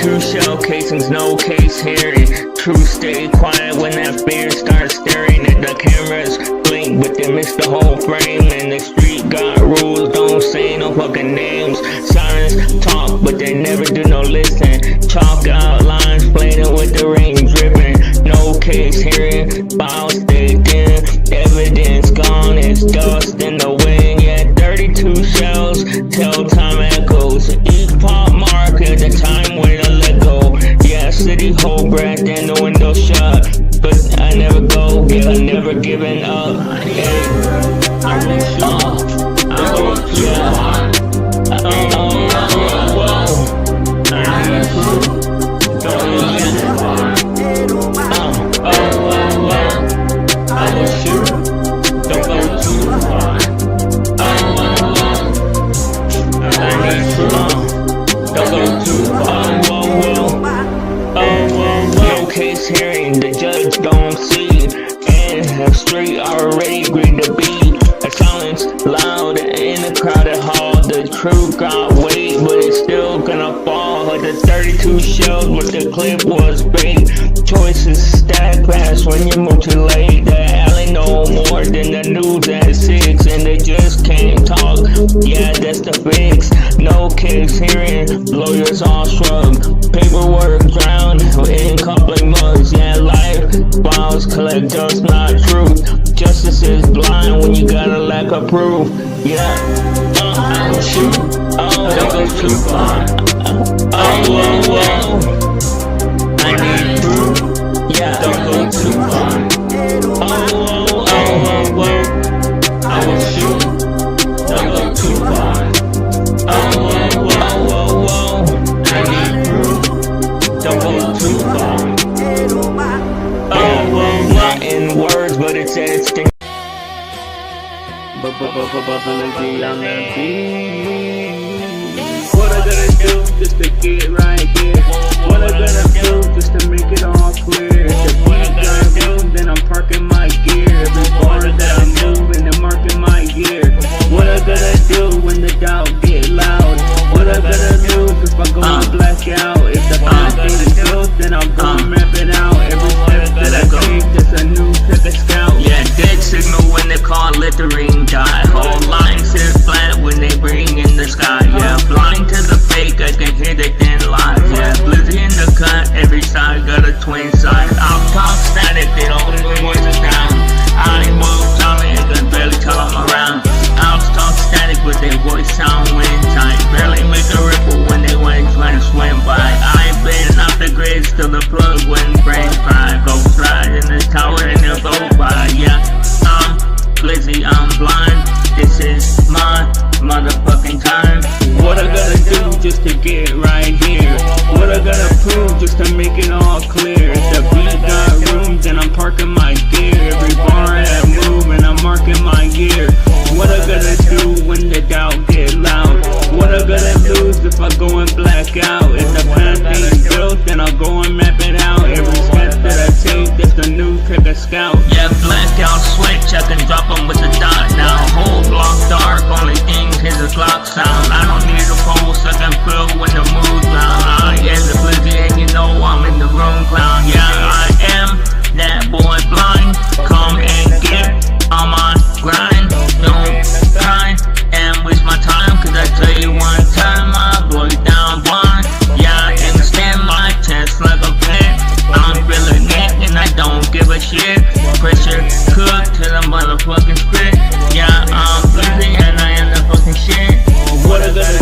32 shell casings, no case hearing. True, stay quiet when that fear starts staring at the cameras. Blink, but they miss the whole frame. And the street got rules, don't say no fucking names. Sirens talk, but they never do no listen. Chalk outlines, fading with the rain dripping. No case hearing, files stayed in. Evidence gone, it's dust in the wind. Yeah, 32 shells, tell time echoes. Each pop mark at the time when I let go. Yeah, city hold breath and the window shut. But I never go, yeah, I never giving up. Hey, I wish case hearing, the judge don't see, and the street already agreed to be. A silence loud in a crowded hall. The truth got weight, but it's still gonna fall. The 32 shells with the clip was bait. Choices stack fast when you move too late. The alley no more than the news at 6, and they just can't talk. Yeah, that's the fix. No case hearing, lawyers all shrug. Paperwork drowned in coupling mugs. Yeah, life files collect dust, not truth. Justice is blind when you got a lack of proof. Yeah, I will shoot. Oh, don't go too far. Oh, I need proof. Yeah, don't go too far. Oh, I will shoot. Don't go too far. I need proof. Don't go too far. Not in words, but it's instinct. What I gotta do just to get right here? What I gotta do just to make it all clear? If the beat got room, then I'm parking my gear. Every bar that I move and then marking my gear. What I gotta do when the doubt get loud? What I gotta do if I go and black out? If the path is built, then I'll go and map it out. Every step that I take, that's a new type of scout. Yeah, dead signal when they call littering die. Whole line says flat when they bring in the sky. Yeah, blind to the fake, I can hear the thin lies. Yeah, blizzy in the cut, every side got a twin side. I'll talk static, they don't even voices down. I ain't move solid, I can barely tell I'm around. I'll talk static, but their voice sound wind tight. Barely make a ripple when they went trying to swim by. I've been off the grid, still the plug when brains cry. Go slide in the tower and they'll go by. Yeah, I'm blizzy, I'm blind. This is my motherfucking time. What I gotta do just to get right here? What I gotta prove just to make it all clear? If the beat got room, then I'm parking my gear. Every bar I move and I'm marking my gear. What I gotta do when the doubt get loud? What I gotta lose if I go and black out? If the path ain't built, then I'll go and map it out. Every step that I take, that's the new type of scout. Yeah, blackout switch, I can drop them with a dot now. Whole block dark, only thing is a clock sound. I don't need a pulse, I can feel when the mood's down. I am the blizzy and you know I'm in the room clown. Yeah, I am that boy blind. Come and get on my grind. Don't try and waste my time, cause I tell you one time I blow you down blind. Yeah, I extend my chest like a pet. I'm feeling it and I don't give a shit. Pressure cook to the motherfucking script. Yeah, I'm blizzy and I am the fucking shit. What I gotta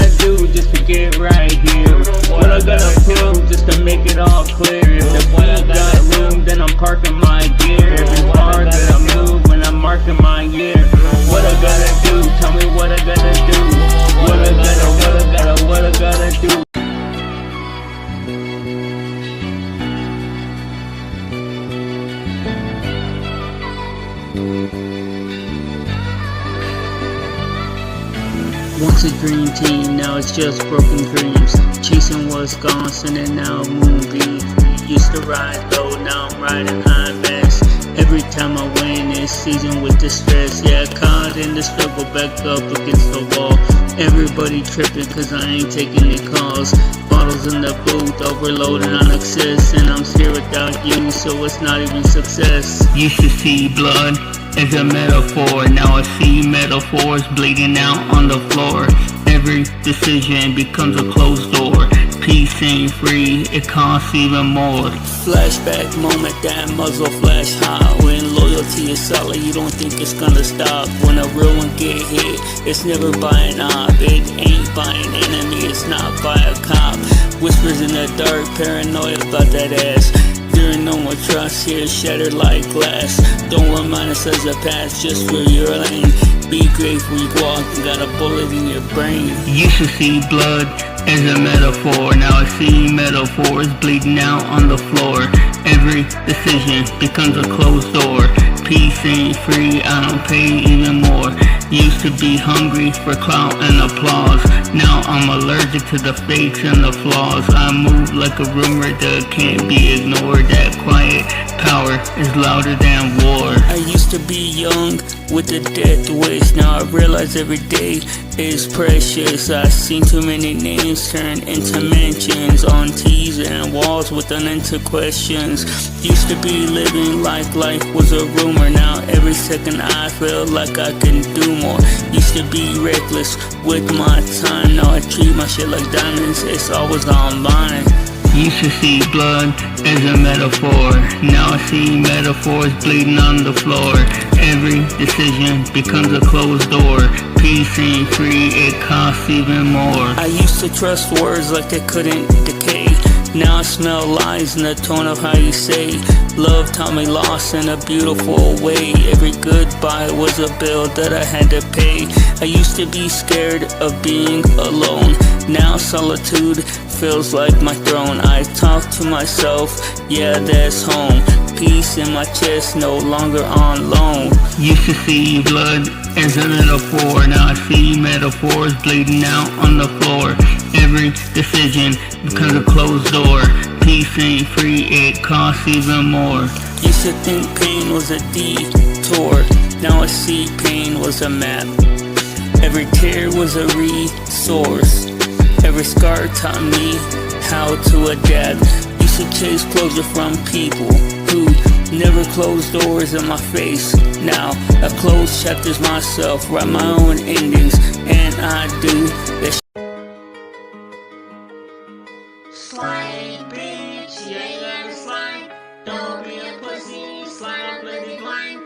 gonna do just to get right here? What I gonna prove just to make it all clear? If the beat got room, then I'm parking my gear. Every bar that I move when I'm marking my year. What I gotta do? Tell me what I gotta do. What I gotta do. Once a dream team, now it's just broken dreams. Chasing Wisconsin and now Moonbeam. Used to ride low, now I'm riding high mass. Every time I win this season with distress. Yeah, caught in the struggle, back up against the wall. Everybody tripping cause I ain't taking their calls. Bottles in the booth, overloaded on excess. And I'm here without you, so it's not even success. Used to see blood as a metaphor, now I see metaphors bleeding out on the floor. Every decision becomes a closed door. Peace ain't free, it costs even more. Flashback moment, that muzzle flash hot. When loyalty is solid, you don't think it's gonna stop. When a real one get hit, it's never by an op. It ain't by an enemy, it's not by a cop. Whispers in the dark, paranoid about that ass. There ain't no more trust here, shattered like glass. Don't remind us as a past, just for your lane. Be grateful you walk and got a bullet in your brain. Used to see blood as a metaphor, now I see metaphors bleeding out on the floor. Every decision becomes a closed door. Peace ain't free, I don't pay even more. Used to be hungry for clout and applause. Now I'm allergic to the fakes and the flaws. I move like a rumor that can't be ignored. That quiet power is louder than war. I used to be young with a death wish. Now I realize every day is precious. I've seen too many names turn into mentions on T's and walls with unanswered questions. Used to be living like life was a rumor. Now every second I feel like I can do more. Used to be reckless with my time. Now I treat my shit like diamonds, it's always online. Used to see blood as a metaphor, now I see metaphors bleeding on the floor. Every decision becomes a closed door. Peace ain't free, it costs even more. I used to trust words like they couldn't decay. Now I smell lies in the tone of how you say. Love taught me loss in a beautiful way. Every goodbye was a bill that I had to pay. I used to be scared of being alone. Now solitude feels like my throne. I talk to myself, yeah, that's home. Peace in my chest, no longer on loan. Used to see blood as a metaphor, now I see metaphors bleeding out on the floor. Every decision becomes a closed door. Peace ain't free, it costs even more. Used to think pain was a detour, now I see pain was a map. Every tear was a resource. Every scar taught me how to adapt. Used to chase closure from people who never closed doors in my face. Now I close chapters myself, write my own endings, and I do that. Slide, bitch, you ain't gotta slide. Don't be a pussy, slide, blade blind.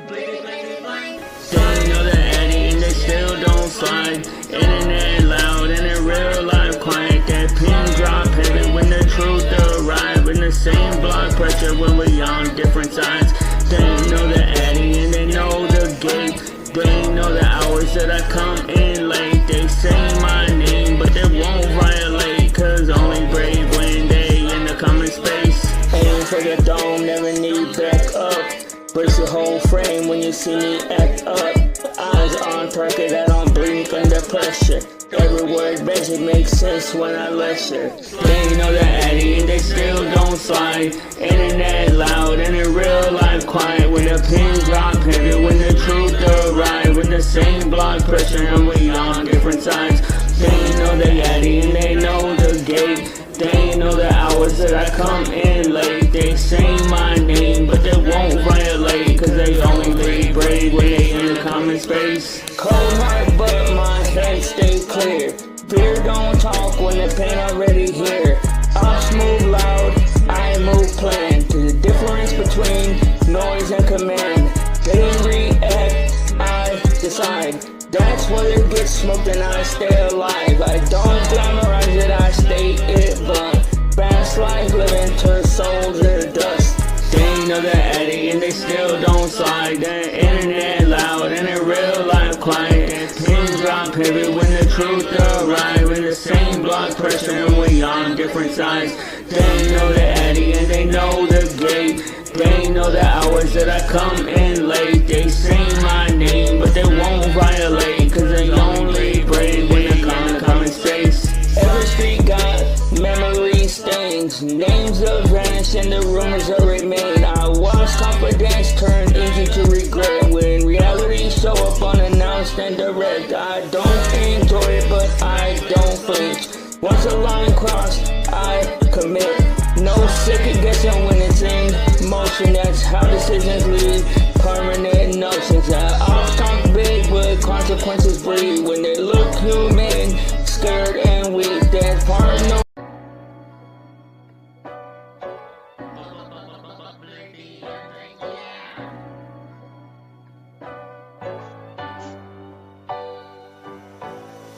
Blade blind. They know the Addy and they still don't slide. Internet loud and in real life quiet. That pin drop heavy when the truth arrive. In the same blood pressure when we on different sides. They know the Addy and they know the gate. They know the hours that I come in late. They say my name but they won't violate. Cause only brave when they in the common space. Aim for the dome, never need back up. Brace your whole frame when you see me act up. Eyes on target, I don't blink under pressure. Every word basic makes sense when I lecture. They know the Addy and they still don't slide. Internet loud and in real life quiet. When the pin drop heavy, when the truth arrive. With the same blood pressure and we on different sides. They know the Addy and they know the gate. They know the hours that I come in late. They say my name but they won't violate. Cause they only bleed brave when they in the common space. Cold heart but my head stay clear. Fear don't talk when the pain already here. Ops move loud, I move planned. To the difference between noise and command. They react, I decide. That's where it gets smoke then I stay alive. I don't glamorize it, I stay it blunt. Fast life living to soldier dust. They know the Eddie and they still don't slide. The internet loud and a real life quiet. Pins drop heavy when the truth arrive. In the same blood pressure when we on different sides. They know the Eddie and they know the gate. They know the hours that I come in late. They say my name but they won't violate. Cause they only brave when they come to common space. Every street got memory stains. Names have vanished and the rumors have remained. I watch confidence turn easy to regret. When reality show up unannounced and direct. I don't enjoy it but I don't flinch. Once a line crossed, I commit. No second guessing when it's in motion. That's how decisions leave permanent notions. That off talk big with consequences breed. When they look human, scared and weak, that's paranoid.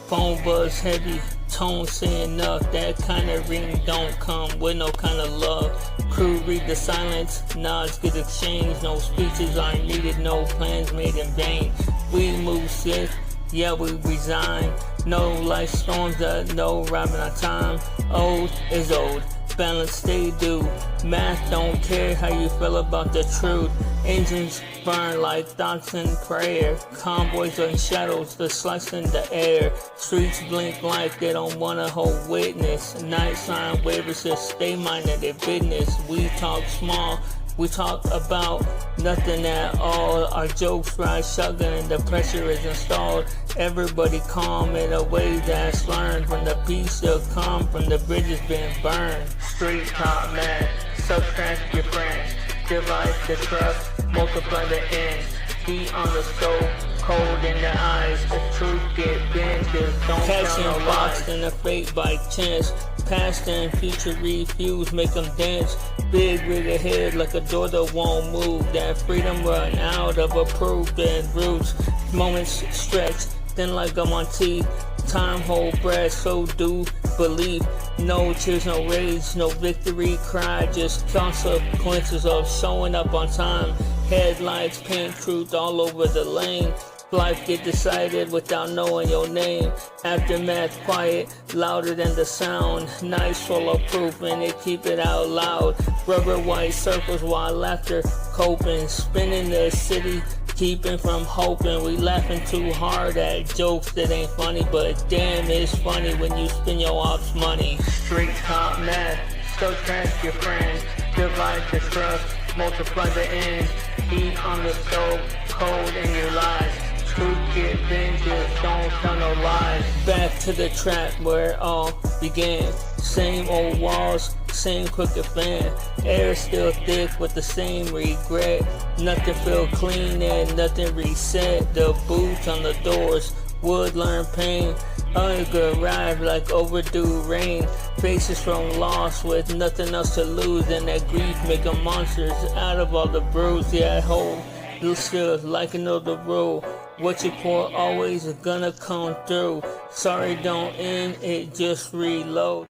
Phone buzz heavy, tone saying enough. That kind of ring don't come with no kind of love. Crew read the silence, nods get exchanged. No speeches are needed, no plans made in vain. We move swift, yeah we resign. No life storms that no robbing our time. Old is old, balance they do. Math don't care how you feel about the truth. Engines burn like thoughts in prayer. Convoys in shadows, the slice in the air. Streets blink like they don't wanna hold witness. Night sign waivers just stay minding their business. We talk small, we talk about nothing at all. Our jokes rise shotgun and the pressure is installed. Everybody calm in a way that's learned. From the peace will come, from the bridges been burned. Street top man, subtract your friends. Divide the trust, multiply the ends. Heat on the stove, cold in the eyes. The truth get bent, just don't catch no boxed in the fate by chance. Past and future refuse, make them dance. Big rig ahead like a door that won't move. That freedom run out of approved and roots. Moments stretch, thin like I'm on teeth. Time hold breath, so do believe. No tears, no rage, no victory cry. Just consequences of showing up on time. Headlights paint truth all over the lane. Life get decided without knowing your name. Aftermath quiet, louder than the sound. Nice solo proof and they keep it out loud. Rubber white circles while laughter coping. Spinning the city, keeping from hoping. We laughing too hard at jokes that ain't funny. But damn, it's funny when you spend your ops money. Street top math, subtract your friends. Divide the trust, multiply the ends. Heat on the stove, cold in your lies. Truth get vengeance, don't tell no lies. Back to the trap where it all began. Same old walls, same crooked fan. Air still thick with the same regret. Nothing feel clean and nothing reset. The boots on the doors, would learn pain. Hunger arrive like overdue rain. Faces from loss with nothing else to lose. And that grief making monsters out of all the bruise. Yeah, I hope you still like another rule. What you pour always gonna come through. Sorry don't end, it just reload.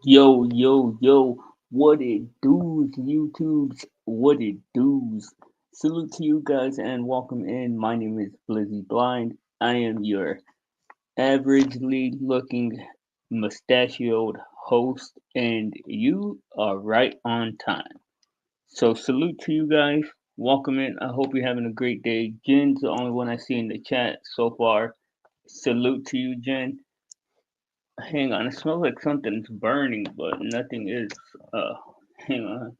Yo, what it does, YouTubes, what it does. Salute to you guys and welcome in. My name is Blizzy Blind. I am your averagely looking mustachioed host, and you are right on time. So, salute to you guys. Welcome in. I hope you're having a great day. Jen's the only one I see in the chat so far. Salute to you, Jen. Hang on, it smells like something's burning, but nothing is. Hang on.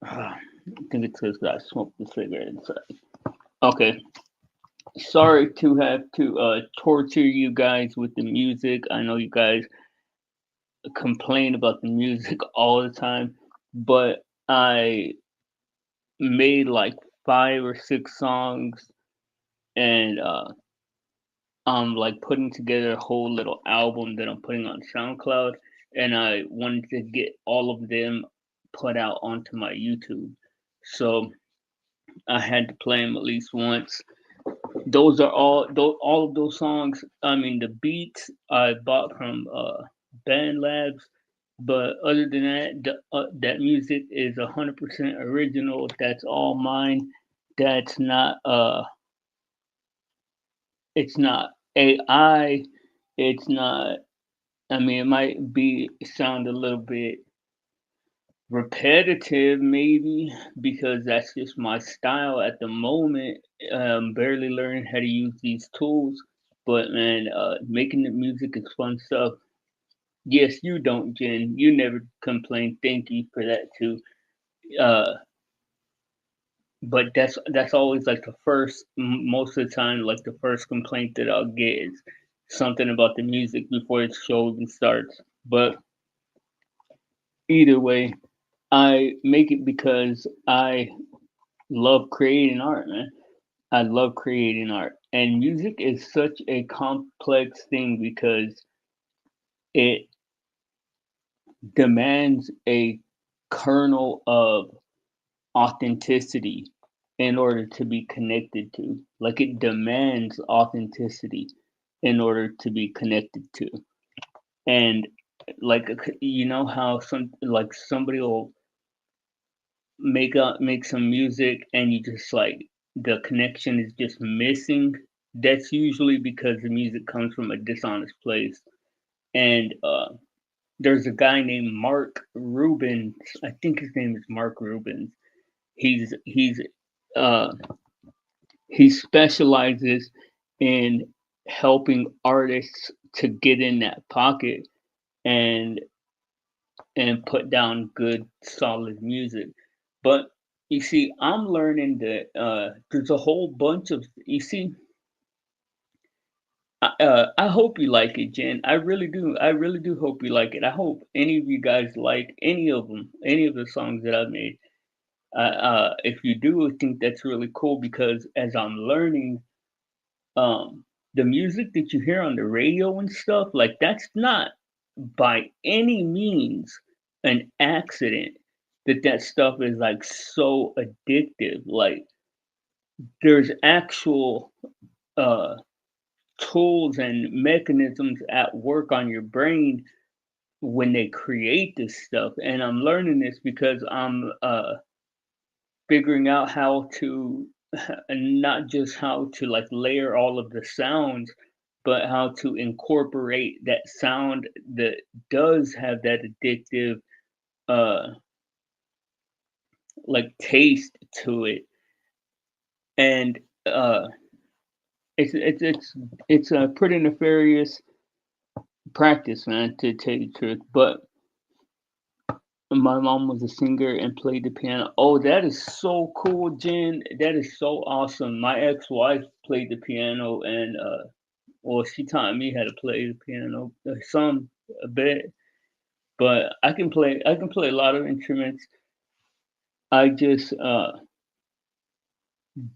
I think it's because I smoked the cigarette inside. Okay. Sorry to have to torture you guys with the music. I know you guys complain about the music all the time, but I made like 5 or 6 songs, and I'm like putting together a whole little album that I'm putting on SoundCloud, and I wanted to get all of them put out onto my YouTube. So I had to play them at least once. Those are all of those songs. I mean, the beats I bought from Band Labs, but other than that, that music is 100% original. That's all mine. That's not it's not AI. It's not. I mean, it might be sound a little bit repetitive, maybe because that's just my style at the moment. Barely learning how to use these tools, but man, making the music is fun stuff. Yes, you don't, Jen. You never complain. Thank you for that too. Uh, but that's always like the first, most of the time, like the first complaint that I'll get is something about the music before the show even starts. But either way, I make it because I love creating art, man. I love creating art. And music is such a complex thing because it demands a kernel of authenticity in order to be connected to. Like it demands authenticity in order to be connected to. And like you know how somebody will make some music and you just like the connection is just missing. That's usually because the music comes from a dishonest place. And there's a guy named Mark Rubens. I think his name is Mark Rubens. He's uh he specializes in helping artists to get in that pocket and put down good solid music. But you see, I'm learning that there's a whole bunch of you see. I hope you like it, Jen. I really do. I really do hope you like it. I hope any of you guys like any of them, any of the songs that I've made. If you do, I think that's really cool because as I'm learning, um, the music that you hear on the radio and stuff, like that's not by any means an accident that stuff is like so addictive. Like there's actual uh tools and mechanisms at work on your brain when they create this stuff. And I'm learning this because I'm figuring out how to not just how to like layer all of the sounds, but how to incorporate that sound that does have that addictive uh like taste to it. And uh it's it's it's it's a pretty nefarious practice, man, to tell you the truth. But my mom was a singer and played the piano. Oh, that is so cool, Jen. That is so awesome. My ex-wife played the piano, and well, she taught me how to play the piano, some a bit, but I can play. I can play a lot of instruments. I just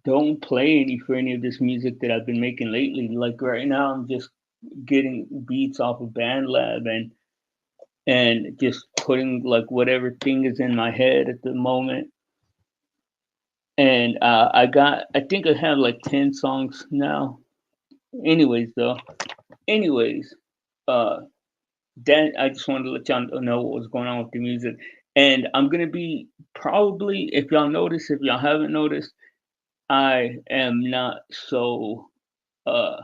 don't play any for any of this music that I've been making lately. Like right now, I'm just getting beats off of BandLab and just putting like whatever thing is in my head at the moment. And I think I have like 10 songs now. Anyways, though, anyways, uh, that I just wanted to let y'all know what was going on with the music. And I'm gonna be probably, if y'all notice, if y'all haven't noticed, I am not uh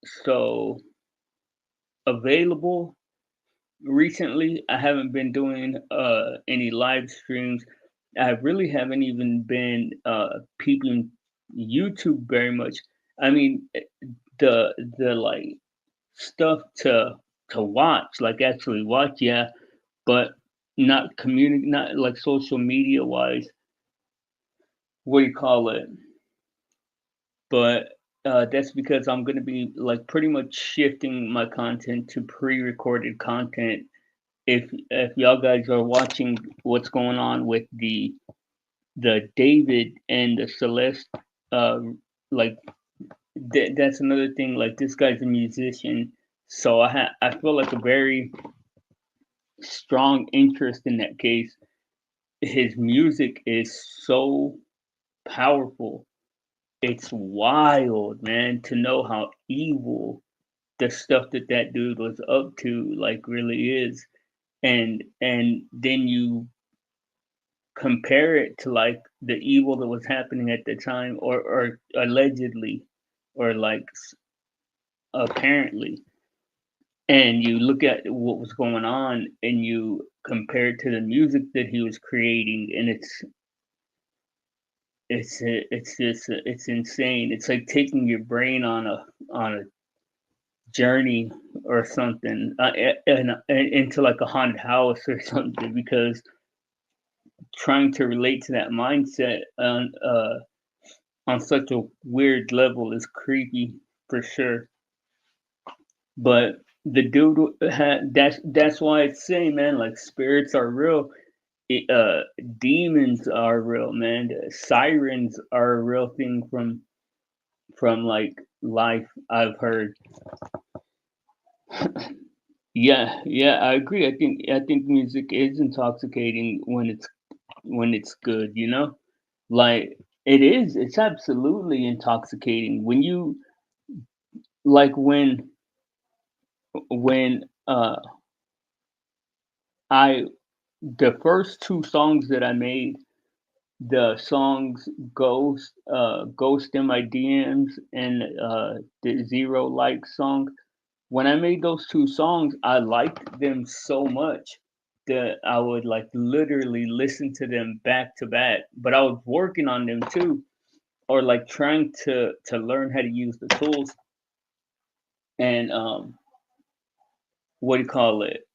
so available recently. I haven't been doing any live streams. I really haven't even been peeping YouTube very much. I mean, the like stuff to watch, like actually watch, yeah, but not not like social media wise. What do you call it? But that's because I'm gonna be like pretty much shifting my content to pre-recorded content. If y'all guys are watching what's going on with the David and the Celeste, uh, like that's another thing. Like this guy's a musician, so I feel like a very strong interest in that case. His music is so powerful. It's wild, man, to know how evil the stuff that that dude was up to like really is. And then you compare it to like the evil that was happening at the time, or allegedly, or like apparently, and you look at what was going on and you compare it to the music that he was creating, and it's just it's insane. It's like taking your brain on a journey or something, and into like a haunted house or something, because trying to relate to that mindset on such a weird level is creepy for sure. But the dude had that's why it's saying, man, like spirits are real. It, demons are real, man. Sirens are a real thing from like life. I've heard. Yeah, yeah, I agree. I think music is intoxicating when it's good, you know? Like it is. It's absolutely intoxicating when you like when I the first two songs that I made, the songs Ghost in My DMs and the Zero Like song. When I made those two songs, I liked them so much that I would like literally listen to them back to back. But I was working on them too, or like trying to learn how to use the tools. And what do you call it?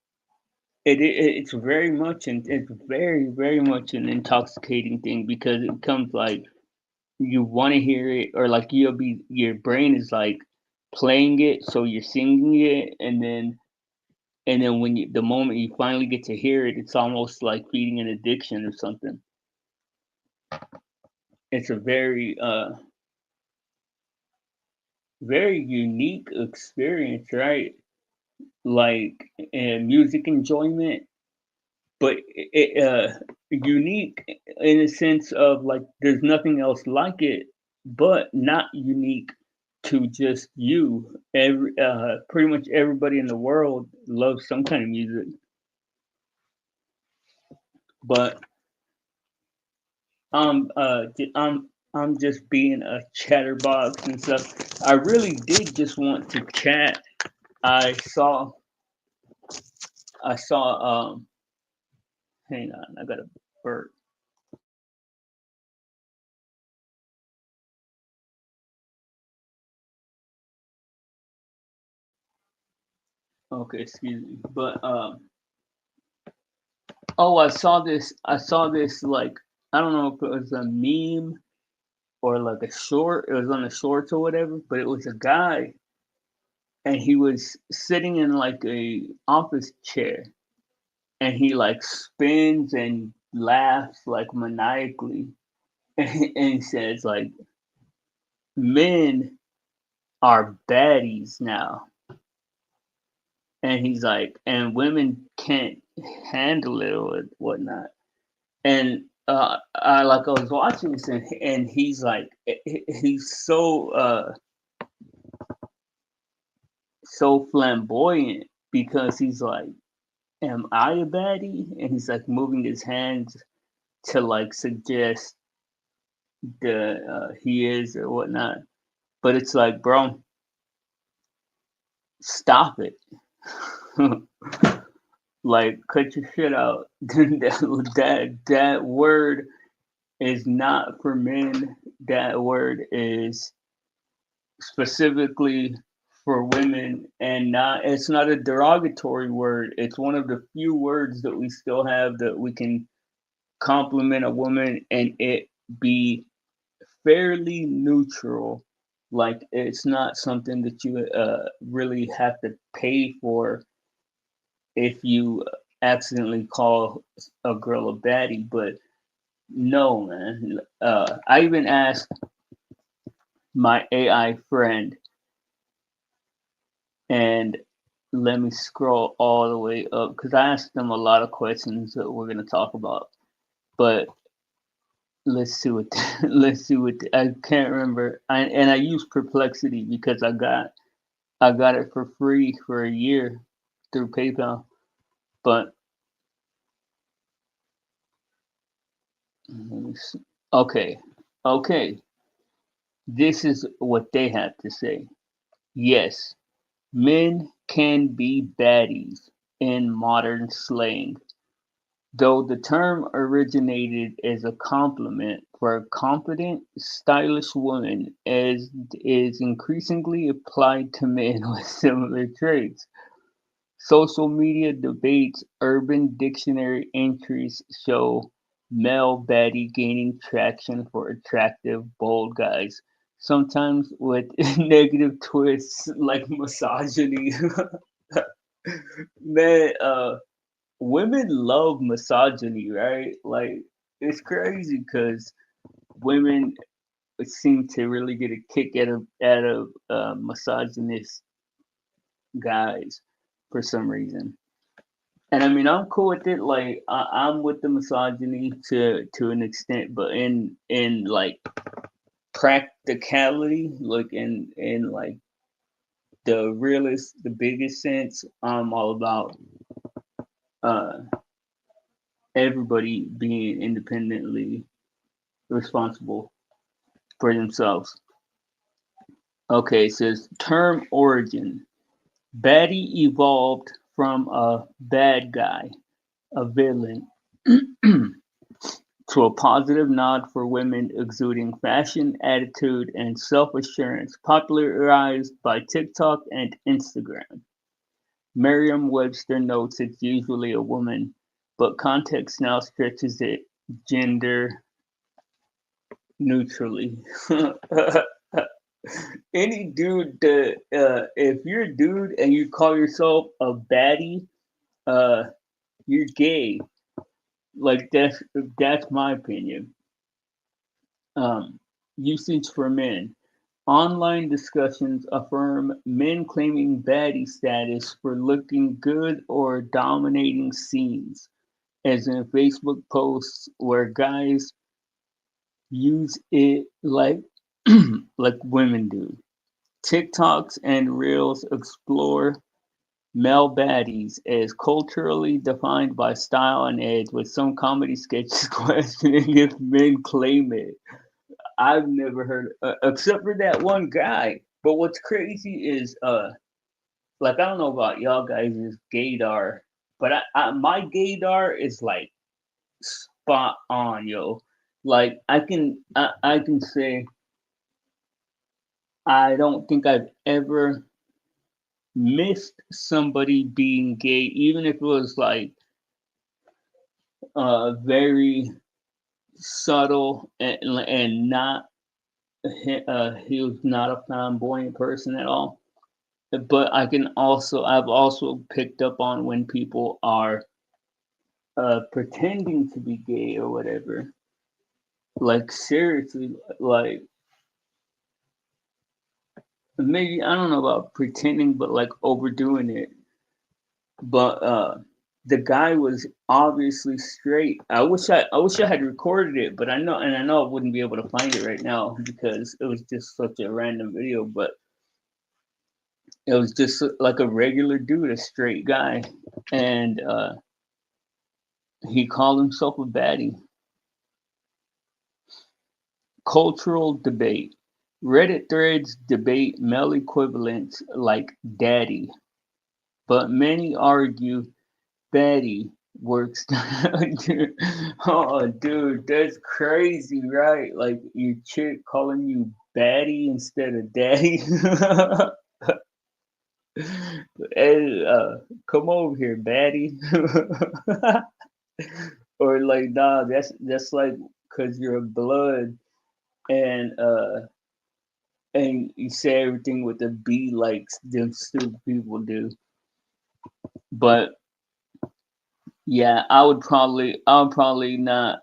It's very much, and it's very much an intoxicating thing, because it comes like you want to hear it, or like your brain is like playing it, so you're singing it, and then when the moment you finally get to hear it, it's almost like feeding an addiction or something. It's a very unique experience, right? Like music enjoyment, but unique in a sense of like there's nothing else like it, but not unique to just you. Pretty much everybody in the world loves some kind of music, but I'm just being a chatterbox and stuff. I really did just want to chat. I saw I saw hang on, I got a burp. Okay, excuse me. But oh, I saw this like I don't know if it was a meme or like a short. It was on the shorts or whatever, but it was a guy and he was sitting in like a office chair and he like spins and laughs like maniacally and he says like men are baddies now, and he's like and women can't handle it or whatnot. And I was watching this, and he's like he's so flamboyant, because he's like, am I a baddie? And he's like moving his hands to like suggest the he is or whatnot. But it's like, bro, stop it. Like, cut your shit out. That word is not for men. That word is specifically for women, and not it's not a derogatory word. It's one of the few words that we still have that we can compliment a woman and it be fairly neutral. Like it's not something that you really have to pay for if you accidentally call a girl a baddie. But no, man. I even asked my AI friend, and let me scroll all the way up because I asked them a lot of questions that we're gonna talk about. But let's see what let's see what I can't remember. And I use Perplexity because I got it for free for a year through PayPal. But let me see. Okay, okay. This is what they had to say. Yes, men can be baddies in modern slang, though the term originated as a compliment for a confident, stylish woman, as is increasingly applied to men with similar traits. Social media debates, Urban Dictionary entries show male baddie gaining traction for attractive, bold guys, sometimes with negative twists like misogyny. Man, women love misogyny, right? Like, it's crazy because women seem to really get a kick out of misogynist guys for some reason. And I mean, I'm cool with it. Like, I'm with the misogyny to an extent, but in like practicality, like in like the realest, the biggest sense, I'm all about uh everybody being independently responsible for themselves. Okay, it says term origin. Baddie evolved from a bad guy, a villain, to a positive nod for women exuding fashion, attitude, and self-assurance, popularized by TikTok and Instagram. Merriam-Webster notes it's usually a woman, but context now stretches it gender neutrally. Any dude that if you're a dude and you call yourself a baddie, uh, you're gay. Like that's my opinion. Usage for men. Online discussions affirm men claiming baddie status for looking good or dominating scenes, as in Facebook posts where guys use it like like women do. TikToks and Reels explore male baddies as culturally defined by style and edge, with some comedy sketches questioning if men claim it. I've never heard, except for that one guy. But what's crazy is, like I don't know about y'all guys' gaydar, but my gaydar is like spot on, yo. Like I can say I don't think I've ever missed somebody being gay, even if it was like very subtle and not he was not a flamboyant person at all. But I've also picked up on when people are pretending to be gay or whatever. Like seriously, like maybe I don't know about pretending, but like overdoing it. But the guy was obviously straight. I wish I had recorded it, but I know I wouldn't be able to find it right now because it was just such a random video. But it was just like a regular dude, a straight guy, and he called himself a baddie. Cultural debate. Reddit threads debate male equivalents like daddy, but many argue baddie works. Oh, dude, that's crazy, right? Like your chick calling you baddie instead of daddy. Hey, come over here, baddie. Or like, nah, that's like because you're a blood and and you say everything with a B like them stupid people do. But yeah, I would probably not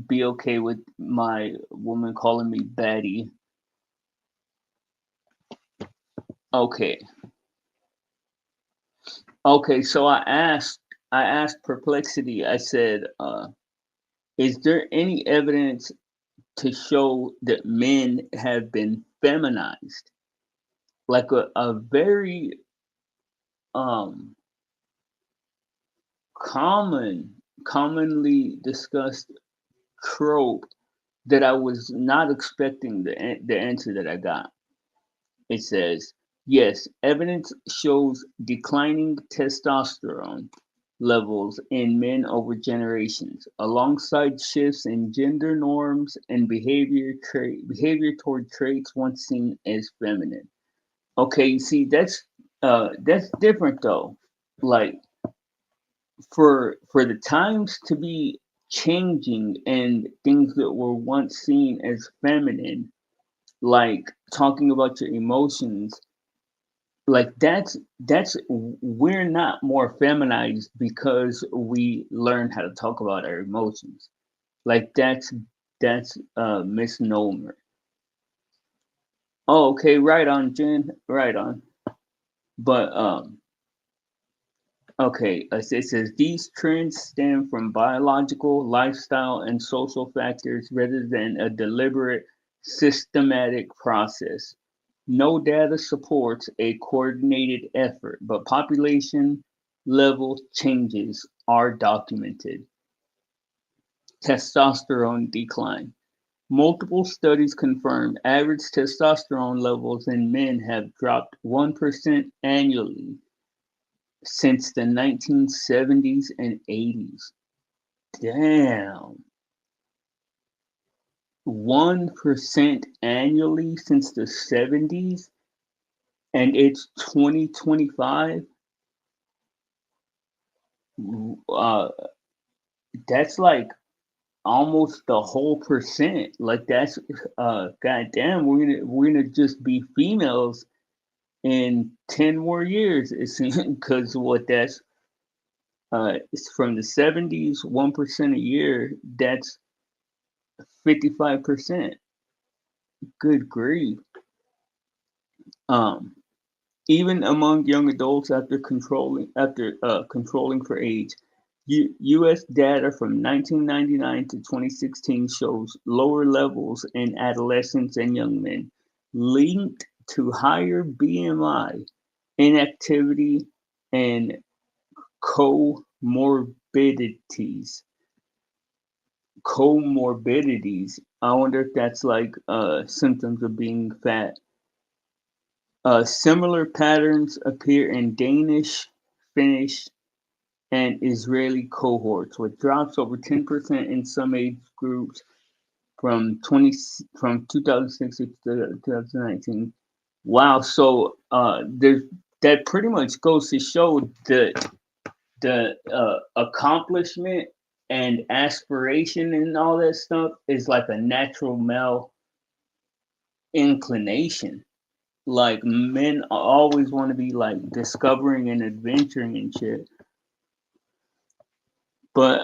be okay with my woman calling me Betty. Okay, Okay, so I asked Perplexity. I said, is there any evidence to show that men have been feminized? Like a very um common commonly discussed trope that I was not expecting the answer that I got. It says, yes, evidence shows declining testosterone levels in men over generations, alongside shifts in gender norms and behavior toward traits once seen as feminine. Okay, you see, that's different though. Like for the times to be changing and things that were once seen as feminine, like talking about your emotions, like that's we're not more feminized because we learn how to talk about our emotions. Like that's a misnomer. Oh, okay, right on, Jen, right on. But okay, it says these trends stem from biological, lifestyle, and social factors rather than a deliberate, systematic process. No data supports a coordinated effort, but population level changes are documented. Testosterone decline. Multiple studies confirmed average testosterone levels in men have dropped 1% annually since the 1970s and 80s. Damn. 1% annually since the 70s, and it's 2025. Uh, that's like almost the whole percent. Like that's goddamn, we're gonna just be females in 10 more years. It's because what that's it's from the 70s, 1% a year. That's 55%. Good grief. Um, Even among young adults after controlling for age, U.S. data from 1999 to 2016 shows lower levels in adolescents and young men, linked to higher BMI, inactivity, and comorbidities. Comorbidities. I wonder if that's like symptoms of being fat. Similar patterns appear in Danish, Finnish, and Israeli cohorts, with drops over 10% in some age groups from 2006 to 2019. Wow, so that pretty much goes to show the accomplishment and aspiration and all that stuff is like a natural male inclination. Like men always want to be like discovering and adventuring and shit. But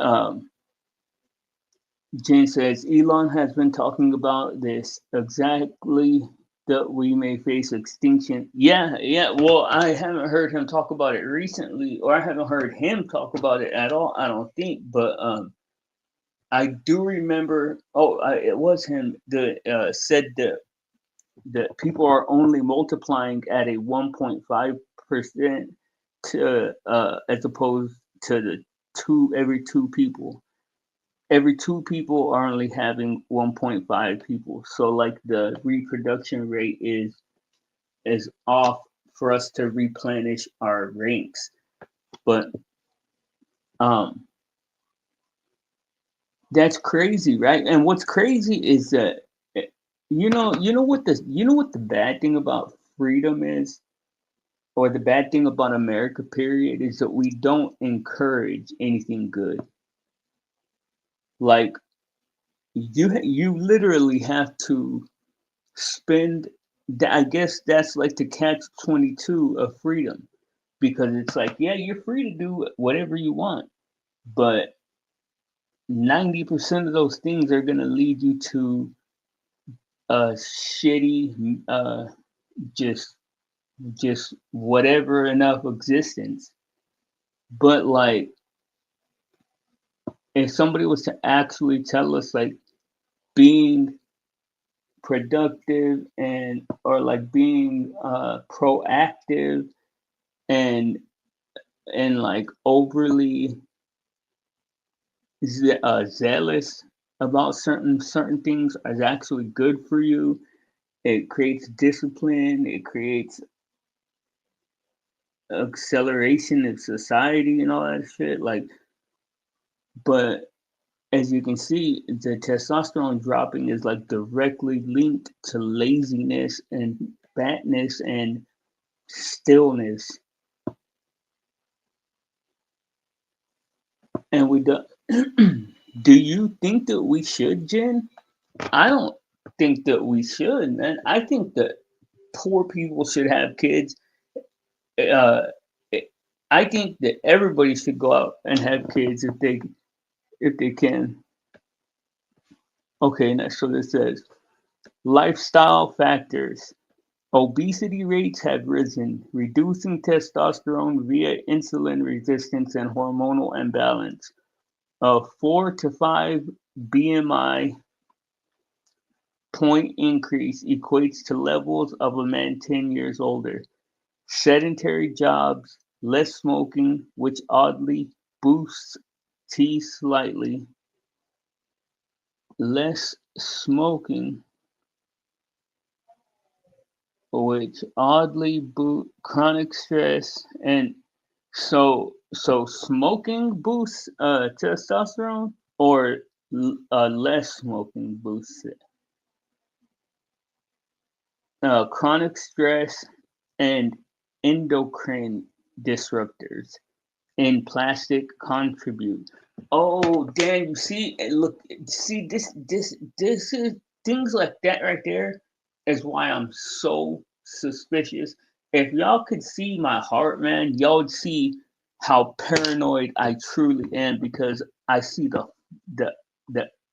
Jen says Elon has been talking about this exactly that we may face extinction. Yeah, yeah. Well, I haven't heard him talk about it recently, or I haven't heard him talk about it at all. I don't think. But I do remember. Oh, it was him that said that people are only multiplying at a 1.5% to as opposed to the two people. Every two people are only having 1.5 people. So like the reproduction rate is off for us to replenish our ranks. But um that's crazy, right? And what's crazy is that eh, you know what the bad thing about freedom is, or the bad thing about America period, is that we don't encourage anything good. Like you literally have to spend. I guess that's like the catch 22 of freedom, because it's like, yeah, you're free to do whatever you want, but 90% of those things are gonna lead you to a shitty, just just whatever enough existence. But like, if somebody was to actually tell us like being productive and or like being proactive and like overly zealous about certain things is actually good for you. It creates discipline. It creates acceleration of society and all that shit. Like, but as you can see, the testosterone dropping is like directly linked to laziness and fatness and stillness. And we do. Do you think that we should, Jen? I don't think that we should, man. I think that poor people should have kids. Uh, I think that everybody should go out and have kids if they can. Okay, next so this says lifestyle factors. Obesity rates have risen, reducing testosterone via insulin resistance and hormonal imbalance. A 4 to 5 BMI point increase equates to levels of a man 10 years older. Sedentary jobs, less smoking, which oddly boosts T slightly, less smoking, which oddly boost chronic stress and so smoking boosts testosterone or less smoking boosts it. Chronic stress and endocrine disruptors in plastic contribute. Oh, damn! You see, look, see this is things like that right there is why I'm so suspicious. If y'all could see my heart, man, y'all would see how paranoid I truly am because I see the the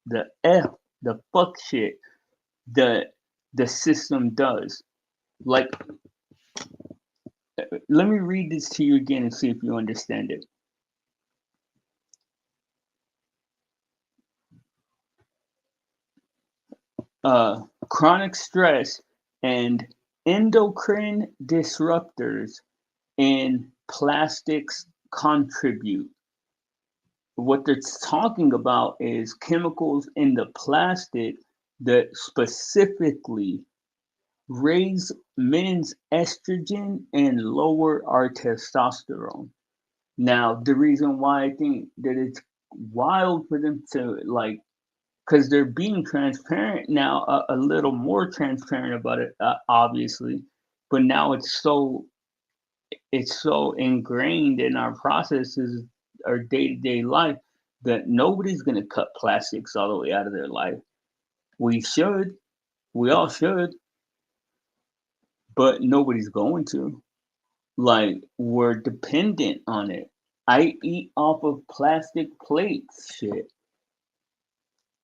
the f the fuck shit the the system does. Like, let me read this to you again and see if you understand it. Chronic stress and endocrine disruptors in plastics contribute. What they're talking about is chemicals in the plastic that specifically raise men's estrogen and lower our testosterone. Now, the reason why I think that it's wild for them to like because they're being transparent now, a little more transparent about it, obviously. But now it's so ingrained in our processes, our day to day life, that nobody's gonna cut plastics all the way out of their life. We should, we all should, but nobody's going to. Like we're dependent on it. I eat off of plastic plates. Shit.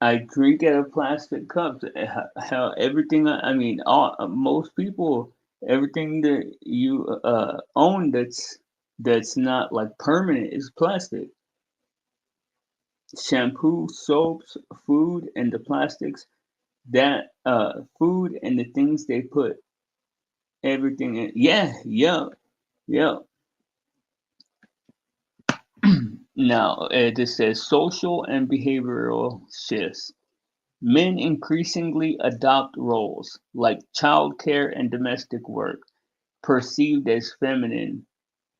I drink out of plastic cups. How everything I mean, all most people, everything that you own that's not like permanent is plastic. Shampoo, soaps, food, and the plastics that food and the things they put everything in. Yeah, yeah, yeah. Now this says social and behavioral shifts. Men increasingly adopt roles like childcare and domestic work, perceived as feminine,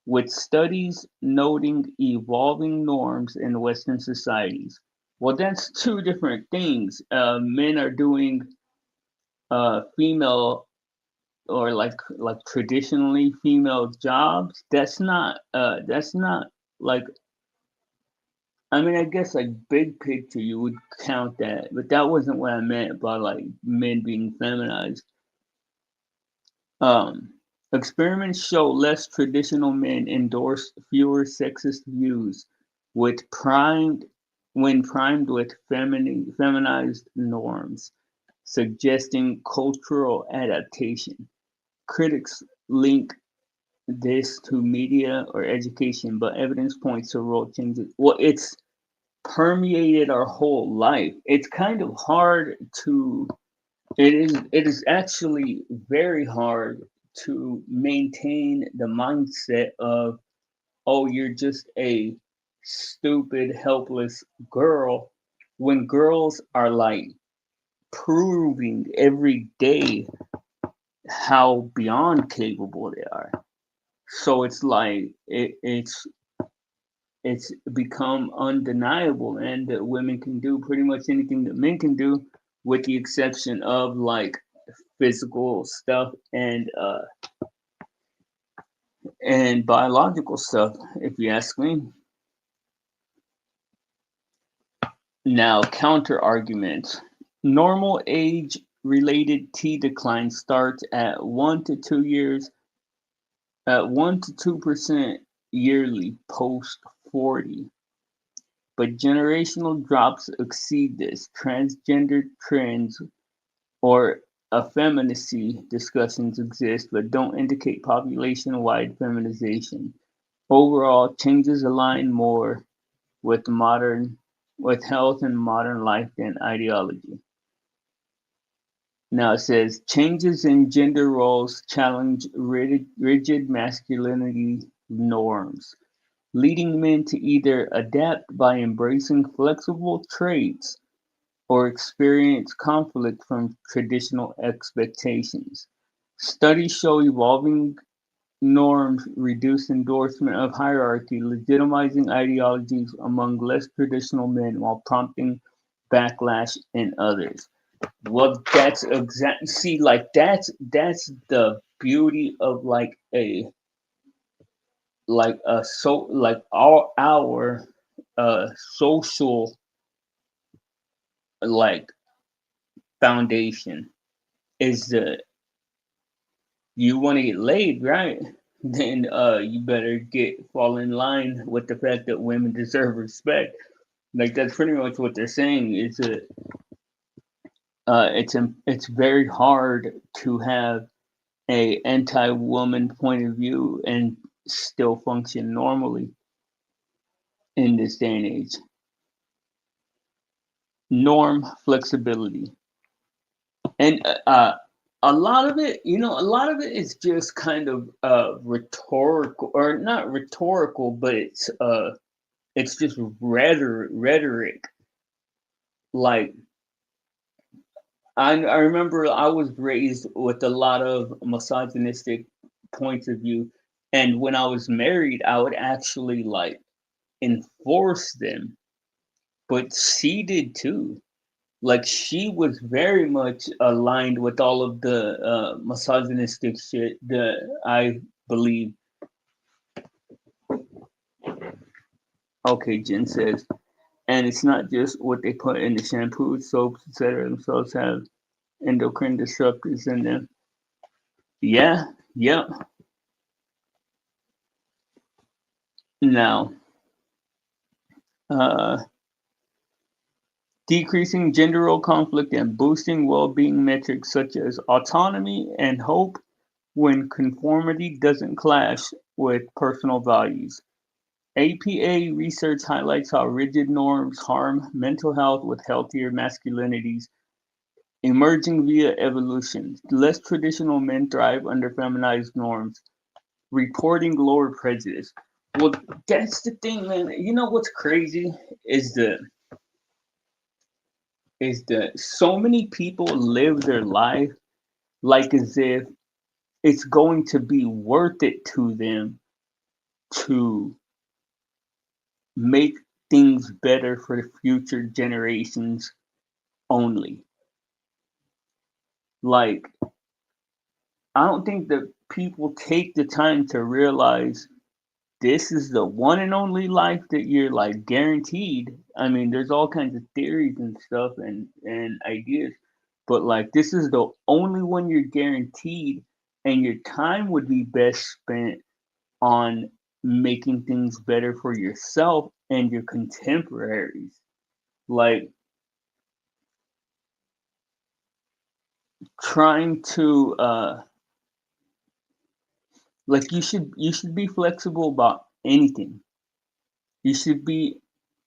with studies noting evolving norms in Western societies. Well, that's two different things. Men are doing female or like traditionally female jobs. That's not like I mean, I guess like big picture, you would count that, but that wasn't what I meant by like men being feminized. Um, Experiments show less traditional men endorse fewer sexist views, with primed when primed with feminized norms, suggesting cultural adaptation. Critics link this to media or education, but evidence points to role changes. Well, it's permeated our whole life. It's kind of hard to it is actually very hard to maintain the mindset of, oh, you're just a stupid, helpless girl, when girls are like proving every day how beyond capable they are. So it's like it's become undeniable, and that women can do pretty much anything that men can do, with the exception of like physical stuff and biological stuff, if you ask me. Now, counter arguments. Normal age related T decline starts at 1 to 2 years, at 1 to 2% yearly post 40, but generational drops exceed this. Transgender trends or effeminacy discussions exist but don't indicate population wide feminization. Overall, changes align more with modern with health and modern life than ideology. Now it says changes in gender roles challenge rigid masculinity norms, leading men to either adapt by embracing flexible traits or experience conflict from traditional expectations. Studies show evolving norms reduce endorsement of hierarchy, legitimizing ideologies among less traditional men while prompting backlash in others. Well, that's exactly, see, like that's the beauty of like our social like foundation is that you want to get laid, right? Then you better get fall in line with the fact that women deserve respect. Like that's pretty much what they're saying. It's very hard to have a anti-woman point of view and still function normally in this day and age. Norm flexibility. And a lot of it, a lot of it is just kind of rhetorical, or not rhetorical, but it's just rhetoric. Like I remember I was raised with a lot of misogynistic points of view, and when I was married, I would actually like enforce them, but she did too. Like she was very much aligned with all of the misogynistic shit that I believe. Okay, Jen says, and it's not just what they put in the shampoos, soaps, etc. Themselves have endocrine disruptors in them. Yeah, yep. Now, uh, decreasing gender role conflict and boosting well-being metrics such as autonomy and hope when conformity doesn't clash with personal values. APA research highlights how rigid norms harm mental health with healthier masculinities emerging via evolution. Less traditional men thrive under feminized norms, reporting lower prejudice. Well, that's the thing, man. You know what's crazy is that so many people live their life like as if it's going to be worth it to them to make things better for future generations only. Like, I don't think that people take the time to realize this is the one and only life that you're like guaranteed. I mean, there's all kinds of theories and stuff and ideas, but like this is the only one you're guaranteed, and your time would be best spent on making things better for yourself and your contemporaries. Like trying to Like you should be flexible about anything. You should be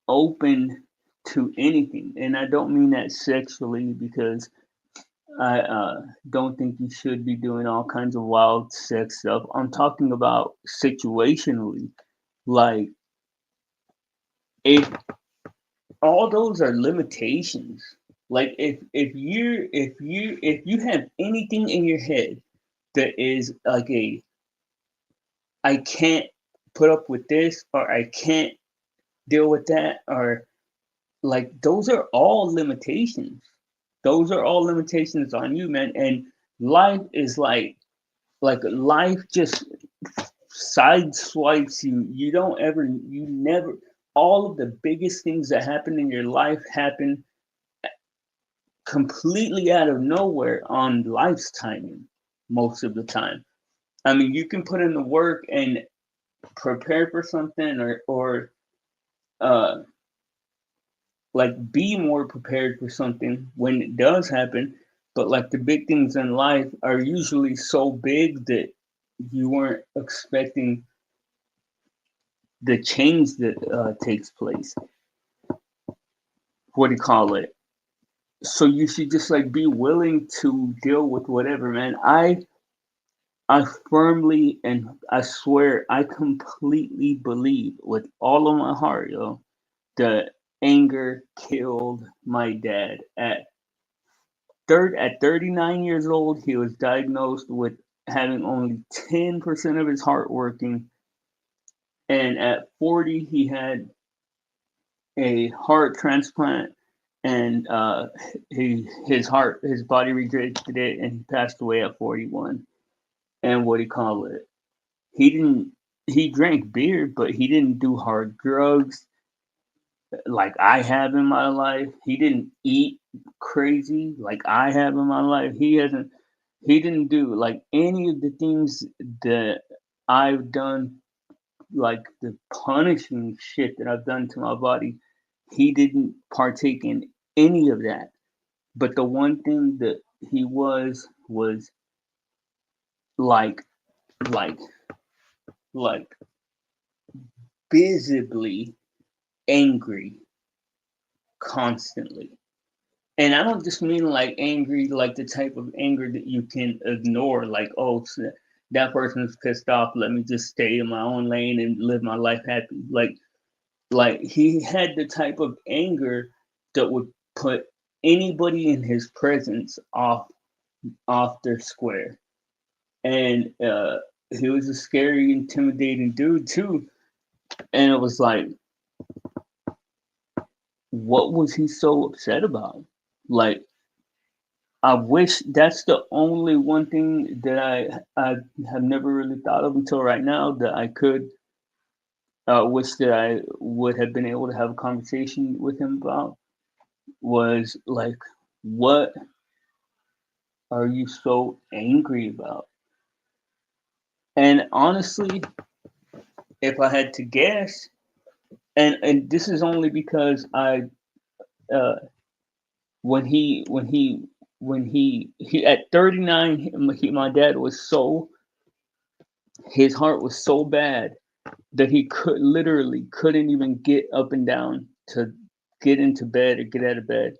open to anything, and I don't mean that sexually because I don't think you should be doing all kinds of wild sex stuff. I'm talking about situationally, like if all those are limitations. Like if you have anything in your head that is like a I can't put up with this or I can't deal with that or like those are all limitations. Those are all limitations on you, man. And life is like life just sideswipes you. You never, all of the biggest things that happen in your life happen completely out of nowhere on life's timing most of the time. I mean, you can put in the work and prepare for something or uh like be more prepared for something when it does happen, but like the big things in life are usually so big that you weren't expecting the change that takes place. What do you call it? So you should just like be willing to deal with whatever, man. I firmly and I swear I completely believe with all of my heart, yo, that anger killed my dad. At 39 years old, he was diagnosed with having only 10% of his heart working, and at 40, he had a heart transplant, and his body rejected it, and he passed away at 41. And what do you call it? He didn't. He drank beer, but he didn't do hard drugs like I have in my life. He didn't eat crazy like I have in my life. He didn't do like any of the things that I've done, like the punishing shit that I've done to my body. He didn't partake in any of that. But the one thing that he was like like like visibly angry constantly. And I don't just mean like angry, like the type of anger that you can ignore, like, oh, so that person's pissed off. Let me just stay in my own lane and live my life happy. Like he had the type of anger that would put anybody in his presence off their square. And he was a scary, intimidating dude too. And it was like, what was he so upset about? Like, I wish that's the only one thing that I have never really thought of until right now that I could wish that I would have been able to have a conversation with him about was like, what are you so angry about? And honestly, if I had to guess, and this is only because I uh, when he at 39, my dad was so his heart was so bad that he couldn't even get up and down to get into bed or get out of bed.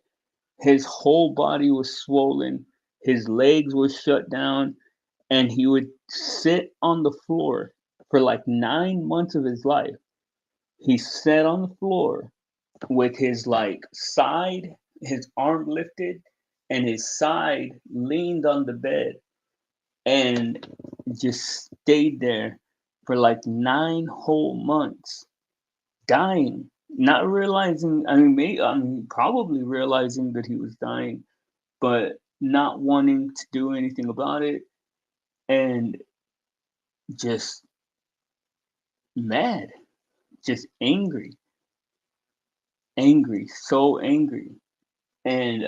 His whole body was swollen, his legs were shut down, and he would sit on the floor for like 9 months of his life. He sat on the floor with his his arm lifted, and his side leaned on the bed and just stayed there for like 9 whole months, dying, not realizing. I mean, probably realizing that he was dying, but not wanting to do anything about it, and just mad, just angry, so angry, and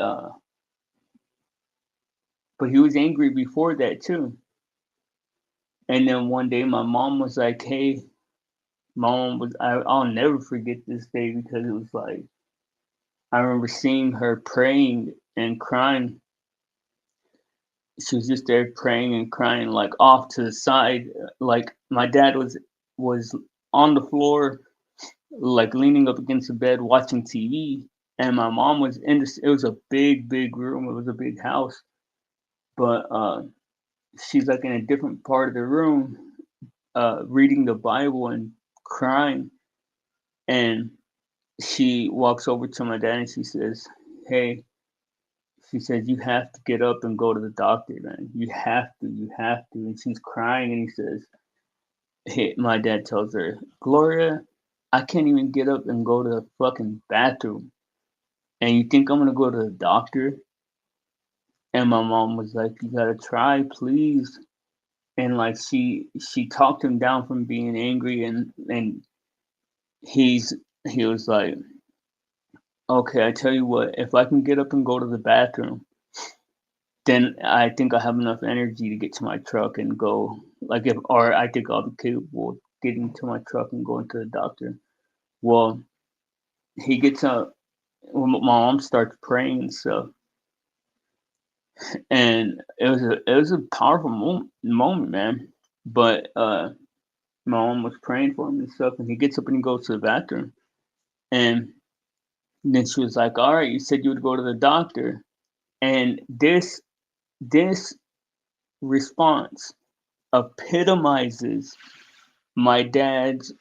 but he was angry before that too. And then one day, my mom was like, "Hey." I'll never forget this day because it was like I remember seeing her praying and crying she was just there praying and crying, like off to the side. Like my dad was on the floor, like leaning up against the bed watching TV, and my mom was in this. It was a big room. It was a big house, but she's like in a different part of the room, reading the Bible and crying. And she walks over to my dad and she says, "Hey," she says, "you have to get up and go to the doctor, man. You have to." And she's crying, and he says, "Hey," my dad tells her, "Gloria, I can't even get up and go to the fucking bathroom. And you think I'm gonna go to the doctor?" And my mom was like, "You gotta try, please." And like she talked him down from being angry, and he's he was like, "Okay, I tell you what, if I can get up and go to the bathroom, then I think I have enough energy to get to my truck and go. Like if, or I think I'll be capable of getting to my truck and going to the doctor." Well, he gets up. Well, my mom starts praying and stuff, and it was a powerful moment, man. But my mom was praying for him and stuff, and he gets up and he goes to the bathroom, and then she was like, "All right, you said you would go to the doctor," and this response epitomizes my dad's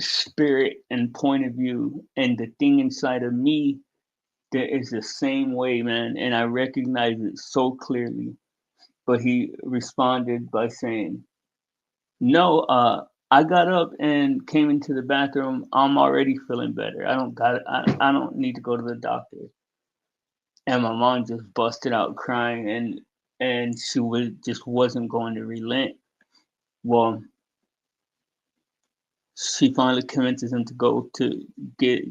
spirit and point of view, and the thing inside of me that is the same way, man, and I recognize it so clearly. But he responded by saying, "No, I got up and came into the bathroom. I'm already feeling better. I don't need to go to the doctor." And my mom just busted out crying, and she was just wasn't going to relent. Well, she finally convinces him to go to get,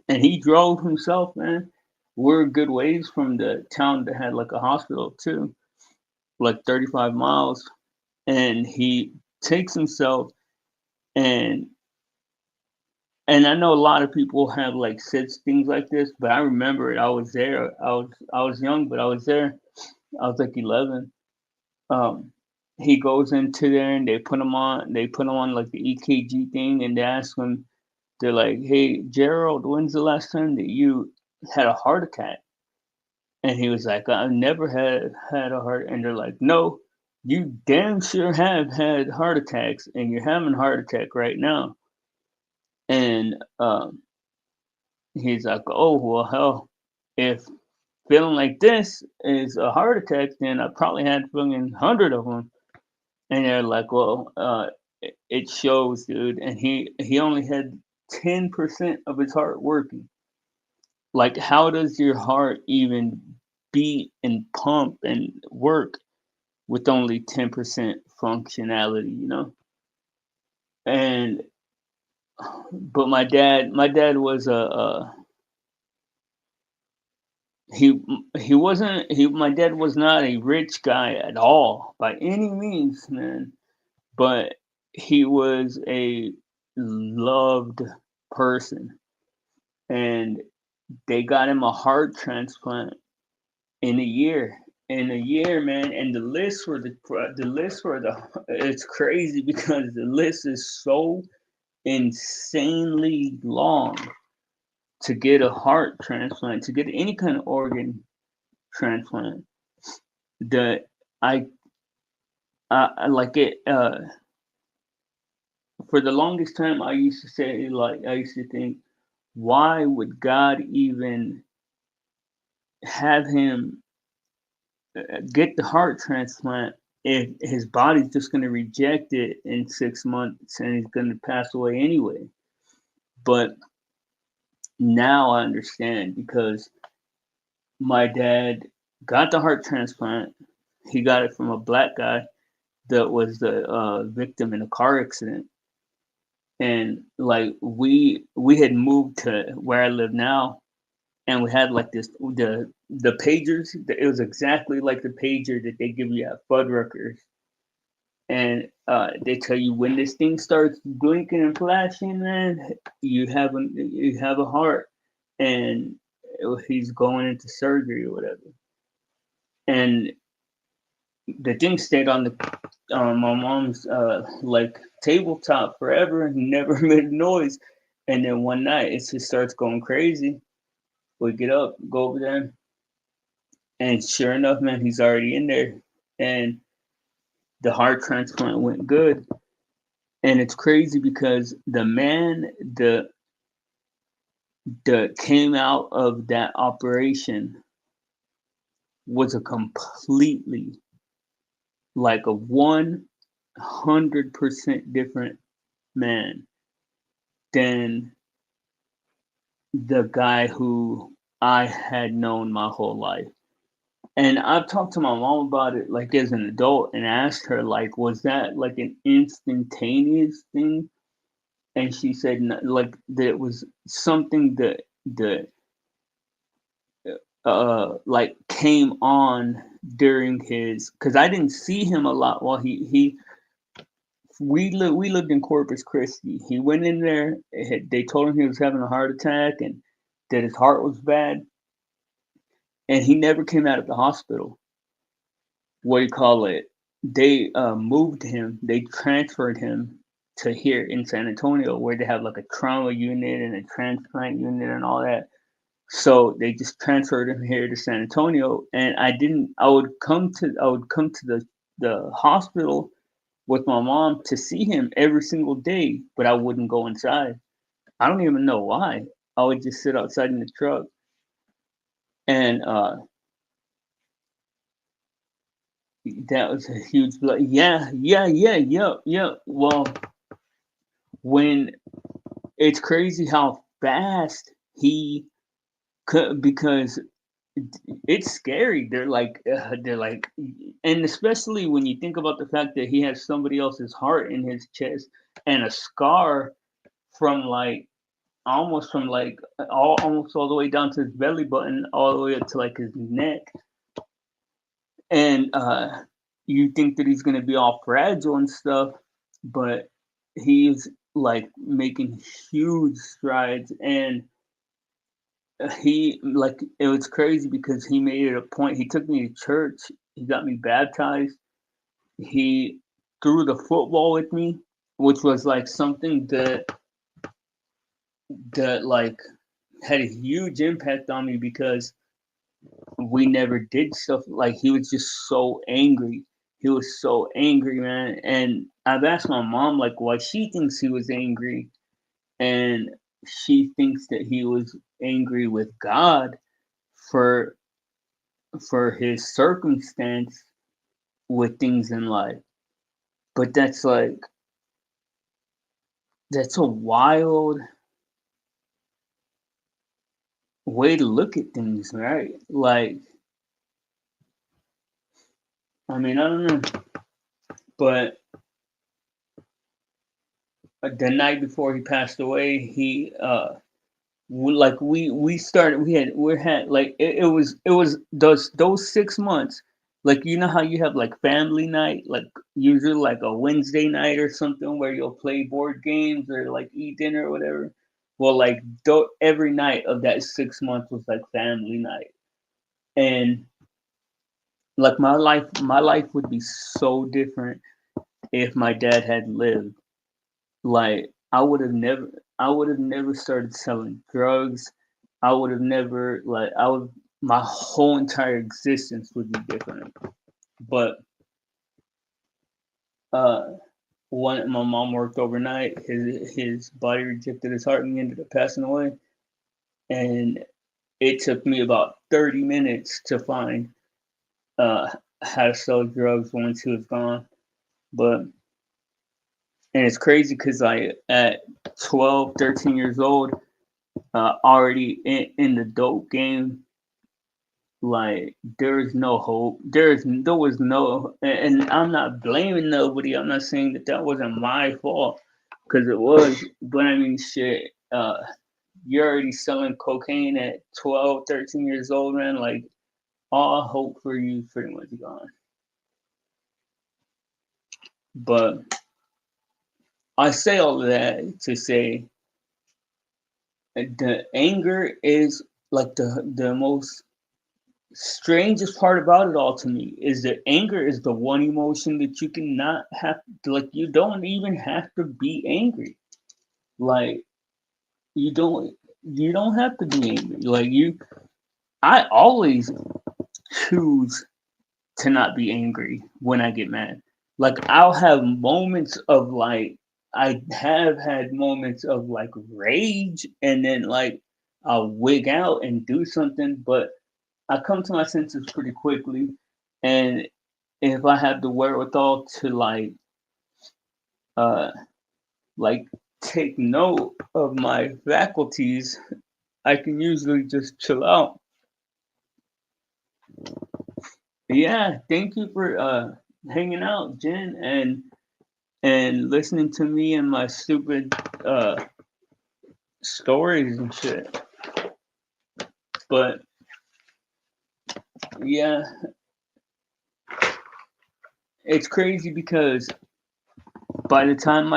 and he drove himself, man. We're a good ways from the town that had like a hospital too, like 35 miles. And he takes himself, and I know a lot of people have like said things like this, but I remember it. I was there. I was young, but I was there. I was like 11. Um, he goes into there and they put him on. They put him on like the EKG thing, and they ask him. They're like, "Hey, Gerald, when's the last time that you had a heart attack?" And he was like, "I've never had a heart." And they're like, "No, you damn sure have had heart attacks, and you're having a heart attack right now." And he's like, "Oh well, hell, if feeling like this is a heart attack, then I probably had fucking 100 of them." And they're like, "Well, it shows, dude." And he only had 10% of his heart working. Like, how does your heart even beat and pump and work with only 10% functionality, you know? And but my dad was a he he wasn't he my dad was not a rich guy at all by any means, man. But he was a loved person, and they got him a heart transplant in a year. In a year, man, and the list for the it's crazy because the list is so insanely long to get a heart transplant, to get any kind of organ transplant. That I I like it. For the longest time, I used to say, like, I used to think, why would God even have him get the heart transplant if his body's just going to reject it in 6 months and he's going to pass away anyway? But now I understand because my dad got the heart transplant. He got it from a black guy that was the victim in a car accident. And like we had moved to where I live now, and we had like the pagers. It was exactly like the pager that they give you at Fuddruckers, and they tell you when this thing starts blinking and flashing, man, you have a heart, and he's going into surgery or whatever. And the thing stayed on the on my mom's like tabletop forever and never made a noise. And then one night it just starts going crazy. We get up, go over there, and sure enough, man, he's already in there. And the heart transplant went good. And it's crazy because the man that came out of that operation was a completely, like, a 100% different man than the guy who I had known my whole life. And I've talked to my mom about it, like, as an adult, and asked her, like, was that like an instantaneous thing? And she said, like, that it was something that like came on during his, because I didn't see him a lot while he we lived in Corpus Christi. He went in there. They told him he was having a heart attack and that his heart was bad, and he never came out of the hospital. What do you call it? They moved him. They transferred him to here in San Antonio, where they have like a trauma unit and a transplant unit and all that. So they just transferred him here to San Antonio, and I didn't. I would come to the hospital with my mom to see him every single day, but I wouldn't go inside. I don't even know why. I would just sit outside in the truck, and that was a huge. Yeah, yeah, yeah, yeah, yeah. Well, when it's crazy how fast he could, because it's scary. They're like, and especially when you think about the fact that he has somebody else's heart in his chest and a scar from like almost from like almost all the way down to his belly button, all the way up to like his neck, and you think that he's gonna be all fragile and stuff, but he's like making huge strides. And he, like, it was crazy because he made it a point. He took me to church. He got me baptized. He threw the football with me, which was like something that like had a huge impact on me because we never did stuff. Like, he was just so angry. He was so angry, man. And I've asked my mom like why she thinks he was angry, and she thinks that he was angry with God for his circumstance with things in life. But that's a wild way to look at things, right? Like, I mean, I don't know, but the night before he passed away, he like we started we had like it was those 6 months, like, you know how you have like family night, like usually like a Wednesday night or something where you'll play board games or like eat dinner or whatever. Well, like, every night of that 6 months was like family night. And like, my life would be so different if my dad had lived. Like, I would have never started selling drugs. I would have never, like, I would my whole entire existence would be different. But uh when my mom worked overnight, his body rejected his heart and he ended up passing away. And it took me about 30 minutes to find uh how to sell drugs once he was gone. But and it's crazy because I at 12, 13 years old, already in the dope game. Like, there is no hope. There was no, and I'm not blaming nobody. I'm not saying that that wasn't my fault, because it was. But I mean, shit. You're already selling cocaine at 12, 13 years old, man. Like, all hope for you is pretty much gone. But I say all of that to say the anger is like the most strangest part about it all to me is that anger is the one emotion that you cannot have, like, you don't even have to be angry. Like, you don't you don't have to be angry. Like, I always choose to not be angry when I get mad. Like, I'll have moments of like, I have had moments of like rage, and then like I'll wig out and do something, but I come to my senses pretty quickly. And if I have the wherewithal to uh like take note of my faculties, I can usually just chill out. Yeah, thank you for hanging out, Jen, and listening to me and my stupid uh stories and shit. But yeah, it's crazy because by the time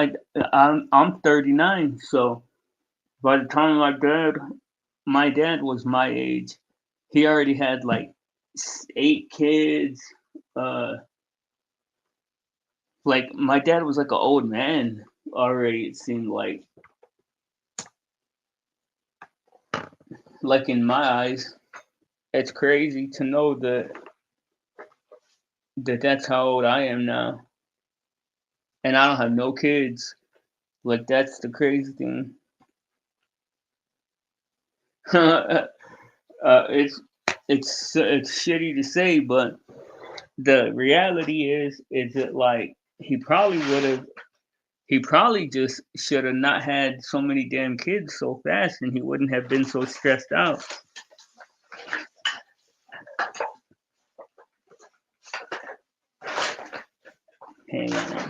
I'm 39, so by the time my dad was my age, he already had like 8 kids. Uh, like, my dad was like an old man already. It seemed like in my eyes, it's crazy to know that that's how old I am now, and I don't have no kids. Like, that's the crazy thing. It's it's shitty to say, but the reality is that like he probably just should have not had so many damn kids so fast, and he wouldn't have been so stressed out. Hang on,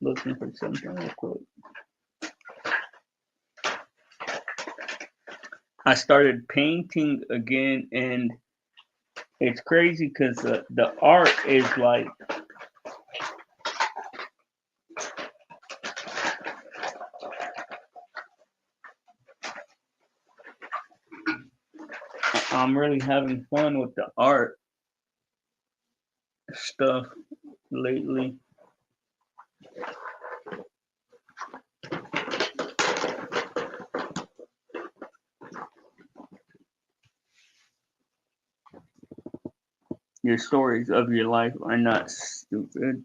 looking for something real quick. I started painting again, and it's crazy because the art is like, I'm really having fun with the art stuff lately. Your stories of your life are not stupid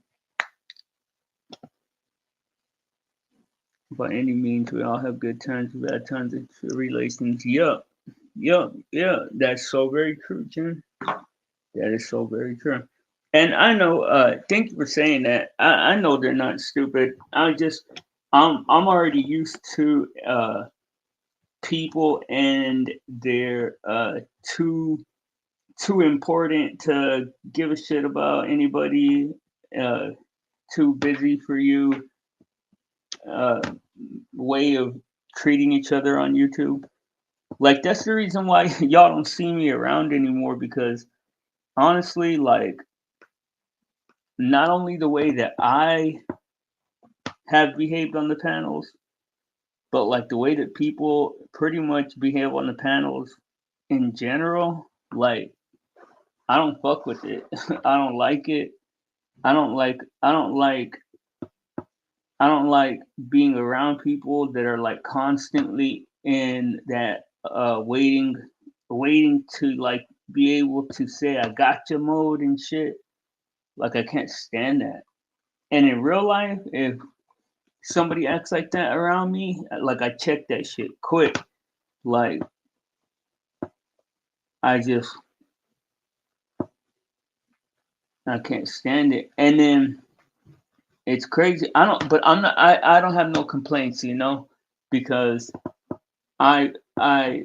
by any means. We all have good times, bad times, and tribulations. Yup, yup, yeah. That's so very true, Jim. That is so very true. And I know, thank you for saying that. I know they're not stupid. I'm already used to people and they're too too important to give a shit about anybody. Uh, Too busy for you. Uh, Way of treating each other on YouTube. Like, that's the reason why y'all don't see me around anymore, because honestly, like, not only the way that I have behaved on the panels, but like the way that people pretty much behave on the panels in general, like, I don't fuck with it. I don't like it. I don't like being around people that are like constantly in that waiting to like be able to say I gotcha mode and shit. Like, I can't stand that. And in real life, if somebody acts like that around me, like, I check that shit quick. Like, I just I can't stand it. And then it's crazy. I don't have no complaints, because I I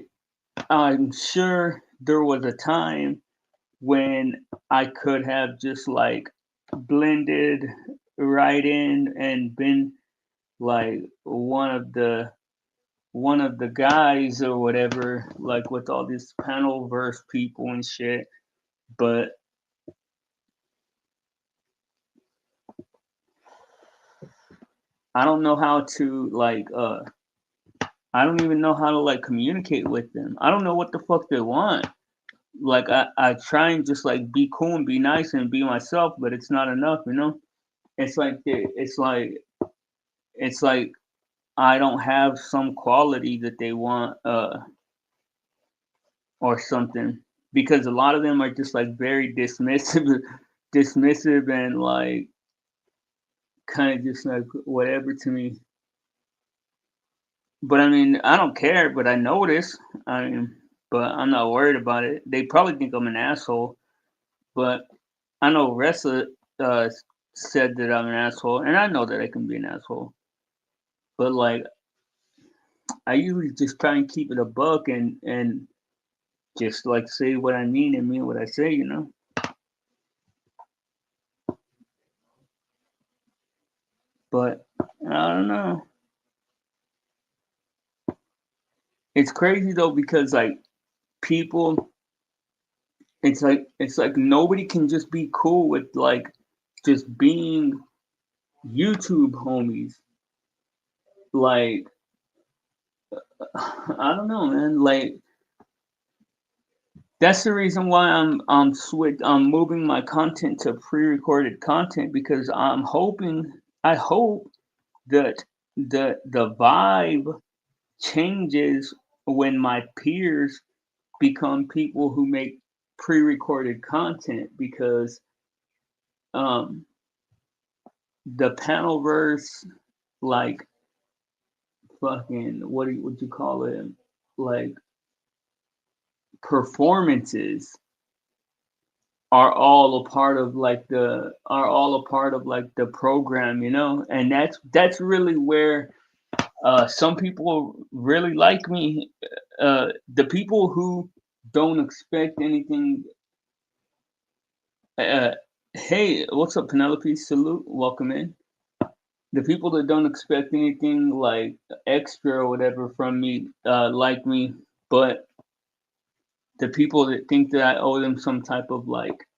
I'm sure there was a time when I could have just like blended right in and been like one of the guys or whatever, like with all these panel verse people and shit. But I don't know how to like I don't even know how to like communicate with them. I don't know what the fuck they want. like I try and just like be cool and be nice and be myself, but it's not enough, you know. It's like I don't have some quality that they want, or something, because a lot of them are just like very dismissive, dismissive and like kind of just like whatever to me. But I mean, I don't care, but I notice. I mean, but I'm not worried about it. They probably think I'm an asshole, but I know Ressa uh, said that I'm an asshole, and I know that I can be an asshole. But like, I usually just try and keep it a buck and just like say what I mean and mean what I say, you know. But I don't know. It's crazy though because like people, it's like nobody can just be cool with like just being YouTube homies. Like I don't know, man. Like that's the reason why I'm moving my content to pre-recorded content, because I hope that the vibe changes when my peers become people who make pre-recorded content, because um the panel verse, like fucking what you call it, like performances are all a part of like the program, you know. And that's really where some people really like me. The people who don't expect anything. Uh, hey, what's up, Penelope? Salute, welcome in. The people that don't expect anything like extra or whatever from me like me, but the people that think that I owe them some type of like,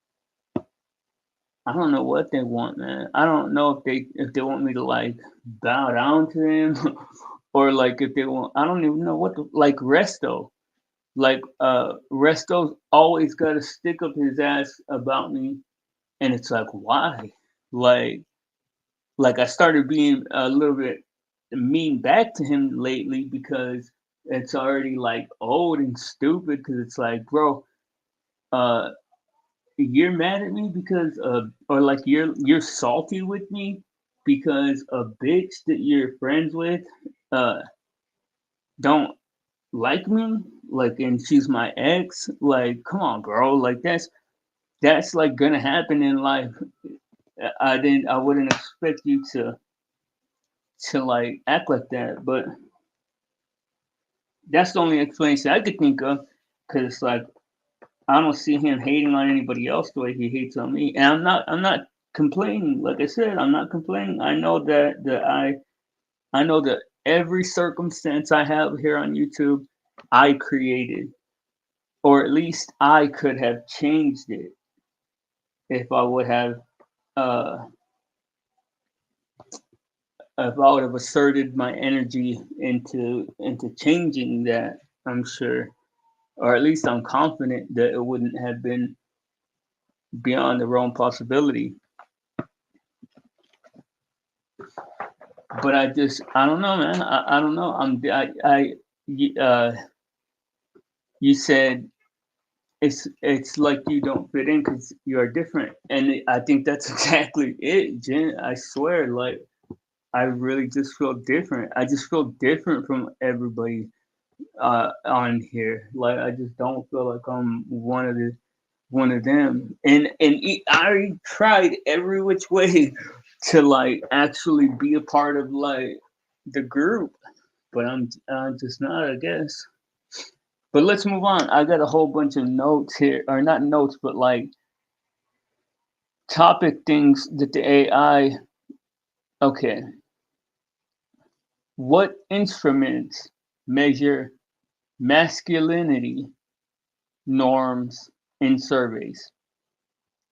I don't know what they want, man. I don't know if they want me to like bow down to them or like if they want, I don't even know what like Resto. Like Resto's always got to stick up his ass about me, and it's like why? Like I started being a little bit mean back to him lately because it's already like old and stupid, because it's like, bro, uh you're mad at me because or like you're salty with me because a bitch that you're friends with uh don't like me, like, and she's my ex. Like come on, bro, like that's like gonna happen in life. I wouldn't expect you to like act like that, but that's the only explanation I could think of, because like I don't see him hating on anybody else the way he hates on me. And I'm not complaining. Like I said, I'm not complaining. I know that every circumstance I have here on YouTube, I created, or at least I could have changed it if I would have uh if I would have asserted my energy into changing that. I'm sure, or at least I'm confident that it wouldn't have been beyond the realm possibility. But I don't know, man. I don't know. You said it's like you don't fit in because you are different, and I think that's exactly it, Jen. I swear, like I really just feel different. I just feel different from everybody on here. Like I just don't feel like I'm one of them. I already tried every which way to like actually be a part of like the group, but I'm just not, I guess. But let's move on. I got a whole bunch of notes here, or not notes, but like topic things that the AI. Okay, what instruments measure masculinity norms in surveys?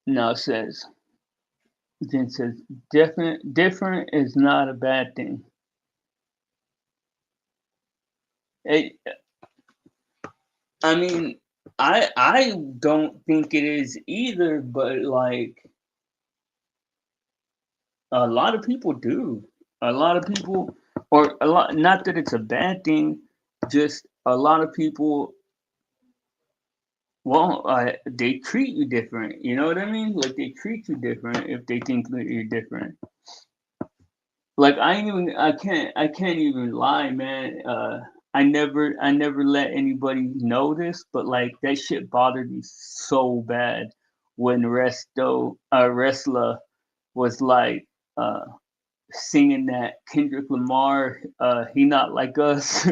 Now it says, then it says, different is not a bad thing. It, I mean, I don't think it is either, but like a lot of people do. A lot of people, or a lot, not that it's a bad thing, just a lot of people, well, they treat you different. You know what I mean? Like they treat you different if they think that you're different. Like I can't even lie, man. I never let anybody know this, but like that shit bothered me so bad when Wrestler was like uh singing that Kendrick Lamar, he not like us.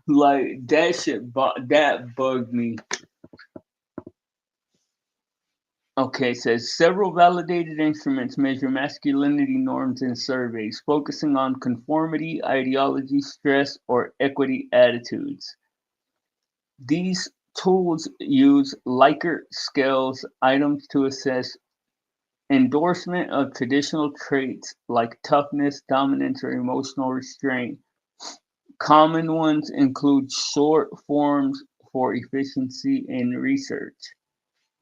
Like that shit, that bugged me. Okay, it says several validated instruments measure masculinity norms in surveys, focusing on conformity, ideology, stress, or equity attitudes. These tools use Likert scales items to assess endorsement of traditional traits like toughness, dominance, or emotional restraint. Common ones include short forms for efficiency in research.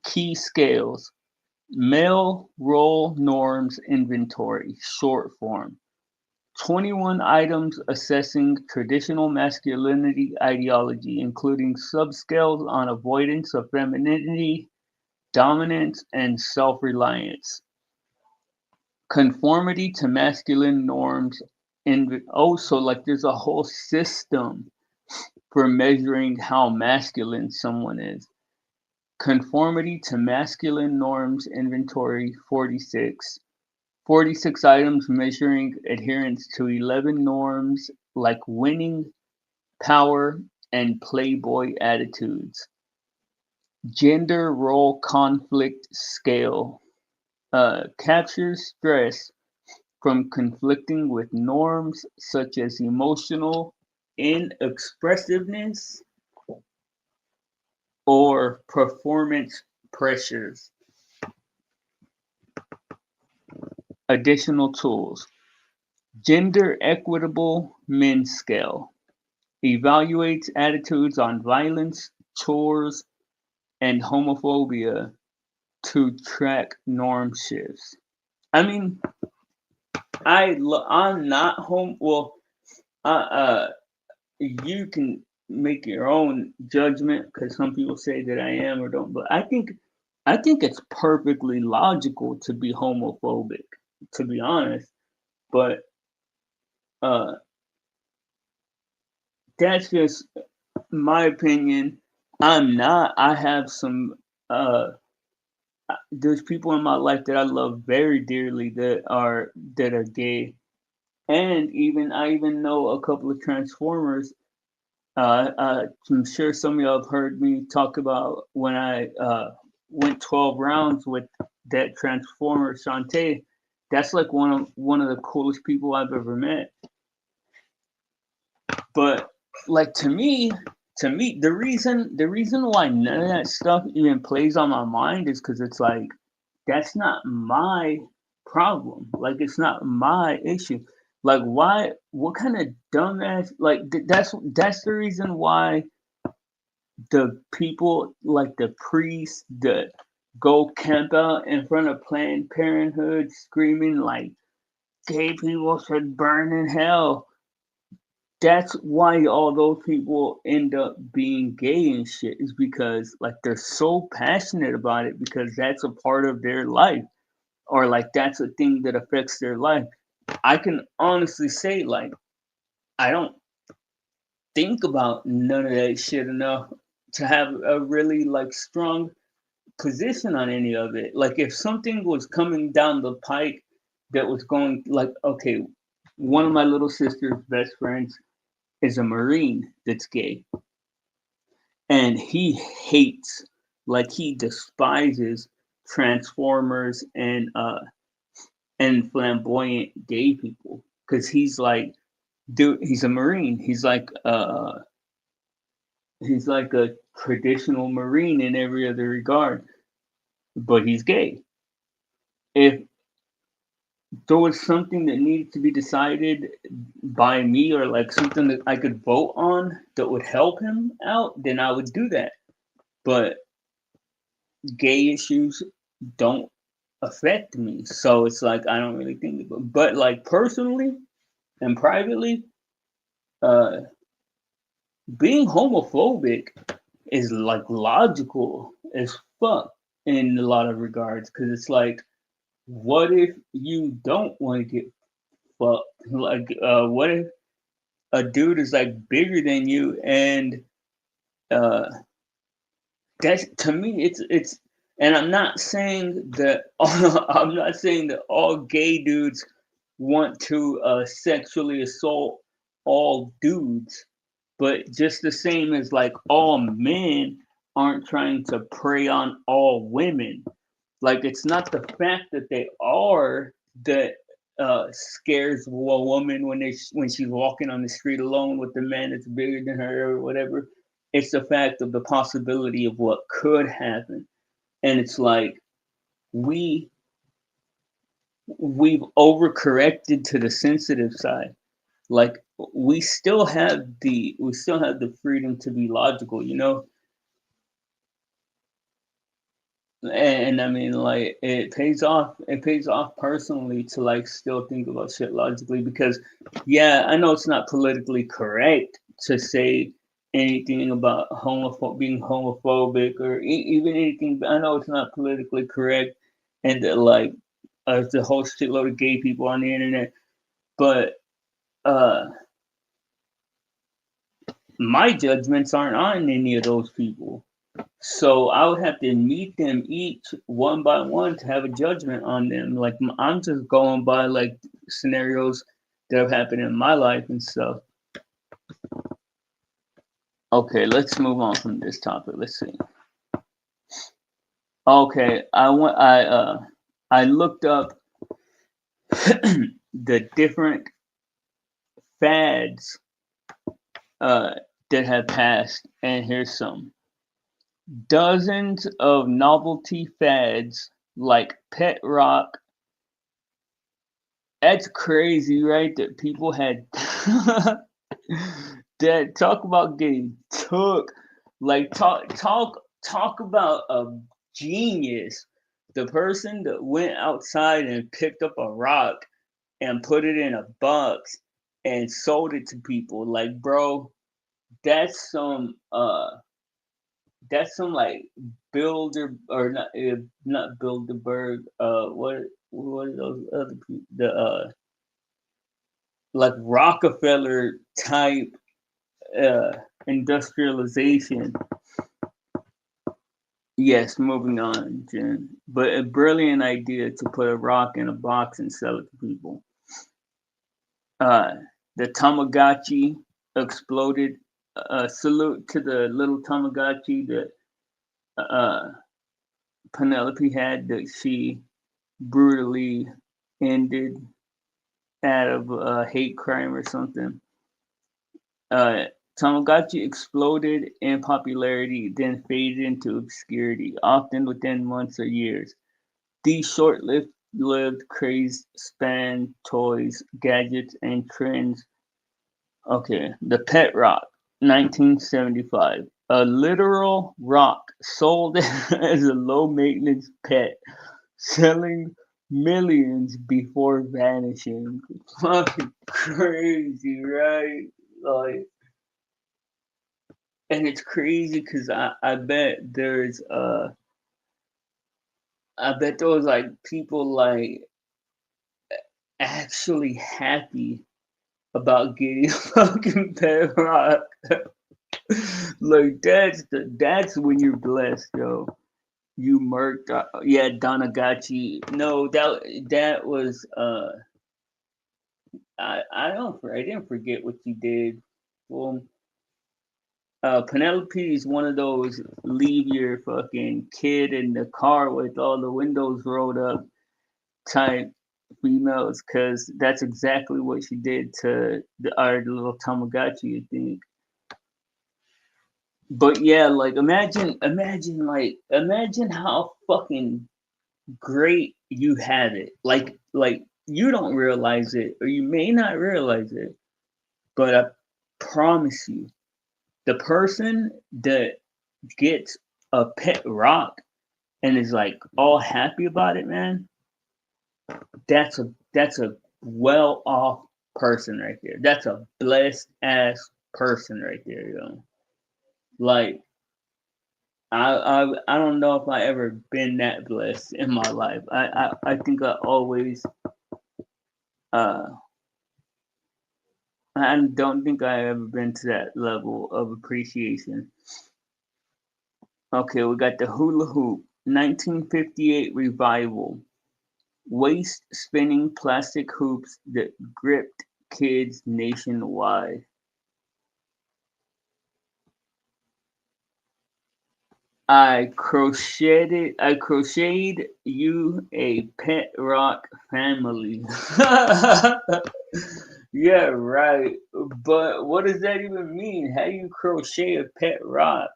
Key scales: male role norms inventory, short form. 21 items assessing traditional masculinity ideology, including subscales on avoidance of femininity, dominance, and self reliance. Conformity to masculine norms. So like there's a whole system for measuring how masculine someone is. Conformity to masculine norms inventory 46. 46 items measuring adherence to 11 norms like winning, power, and playboy attitudes. Gender role conflict scale captures stress from conflicting with norms such as emotional inexpressiveness or performance pressures. Additional tools: Gender Equitable Men Scale evaluates attitudes on violence, chores, and homophobia to track norm shifts. I mean, I'm not home. Well, you can make your own judgment because some people say that I am or don't. But I think it's perfectly logical to be homophobic, to be honest. But uh, that's just my opinion. I'm not. I have some. Uh, there's people in my life that I love very dearly that are gay, and I even know a couple of transformers. I'm sure some of y'all have heard me talk about when I went 12 rounds with that transformer Shantae. That's like one of the coolest people I've ever met. But like to me, the reason why none of that stuff even plays on my mind is because it's like that's not my problem. Like it's not my issue. Like why? What kind of dumbass? Like that's the reason why the people like the priests that go camp out in front of Planned Parenthood screaming like gay people should burn in hell. That's why all those people end up being gay and shit is because like they're so passionate about it because that's a part of their life or like that's a thing that affects their life. I can honestly say like I don't think about none of that shit enough to have a really like strong position on any of it. Like if something was coming down the pike that was going like okay, one of my little sister's best friends is a Marine that's gay. And he hates, like he despises transformers and flamboyant gay people. Cause he's like, dude, he's a Marine. He's like a traditional Marine in every other regard, but he's gay. If there was something that needed to be decided by me or like something that I could vote on that would help him out, then I would do that. but gay issues don't affect me. So it's like I don't really think about it. But like personally and privately, uh being homophobic is like logical as fuck in a lot of regards because it's like what if you don't want to get fucked? Like what if a dude is like bigger than you and uh that's to me it's and I'm not saying that I'm not saying that all gay dudes want to sexually assault all dudes, but just the same as like all men aren't trying to prey on all women. Like it's not the fact that they are that scares a woman when she's walking on the street alone with a man that's bigger than her or whatever. It's the fact of the possibility of what could happen, and it's like we we've overcorrected to the sensitive side. Like we still have the freedom to be logical, you know. And I mean, like, it pays off personally to like still think about shit logically because, yeah, I know it's not politically correct to say anything about being homophobic or even anything. I know it's not politically correct, and that like there's a whole shitload of gay people on the internet, but uh, my judgments aren't on any of those people. So I would have to meet them each one by one to have a judgment on them. Like I'm just going by like scenarios that have happened in my life and stuff. Okay, let's move on from this topic. Let's see. Okay, I looked up the different fads uh that have passed, and here's some. Dozens of novelty fads like pet rock. That's crazy, right? That people had that talk about getting took, like talk about a genius. The person that went outside and picked up a rock and put it in a box and sold it to people. Like, bro, that's some like builder or not Bilderberg. What are those other people? The like Rockefeller type uh, industrialization. Yes, moving on, Jen. But a brilliant idea to put a rock in a box and sell it to people. Uh, the Tamagotchi exploded. Salute to the little Tamagotchi that uh, Penelope had that she brutally ended out of hate crime or something. Uh, Tamagotchi exploded in popularity, then faded into obscurity, often within months or years. These short-lived craze spanned toys, gadgets, and trends. Okay, the pet rock, 1975. A literal rock sold as a low-maintenance pet, selling millions before vanishing. Fucking crazy, right? Like, and it's crazy because I bet there was like people like actually happy about getting a fucking pet rock. Like that's when you're blessed, yo. You murked, yeah, Donagachi. No, that was I didn't forget what you did. Well, Penelope is one of those leave your fucking kid in the car with all the windows rolled up type females, because that's exactly what she did to our little Tamagotchi, I think. But yeah, like imagine how fucking great you have it. Like you don't realize it, or you may not realize it, but I promise you, the person that gets a pet rock and is like all happy about it, man, that's a well off person right there. That's a blessed ass person right there, yo. Like I don't know if I ever been that blessed in my life. I think I always uh I don't think I ever been to that level of appreciation. Okay, we got the hula hoop, 1958 revival. Waist spinning plastic hoops that gripped kids nationwide. I crocheted you a pet rock family. Yeah, right. But what does that even mean? How do you crochet a pet rock?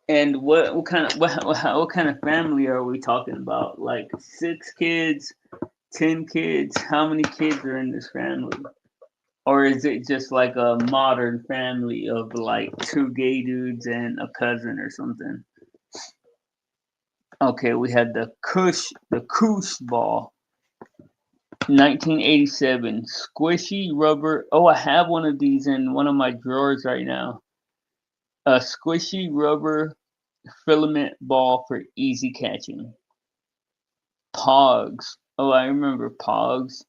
And what kind of what kind of family are we talking about? Like 6 kids, 10 kids? How many kids are in this family? Or is it just like a modern family of like 2 gay dudes and a cousin or something? Okay, we had the Koosh ball, 1987, squishy rubber. Oh, I have one of these in one of my drawers right now. A squishy rubber filament ball for easy catching. Pogs. Oh, I remember Pogs.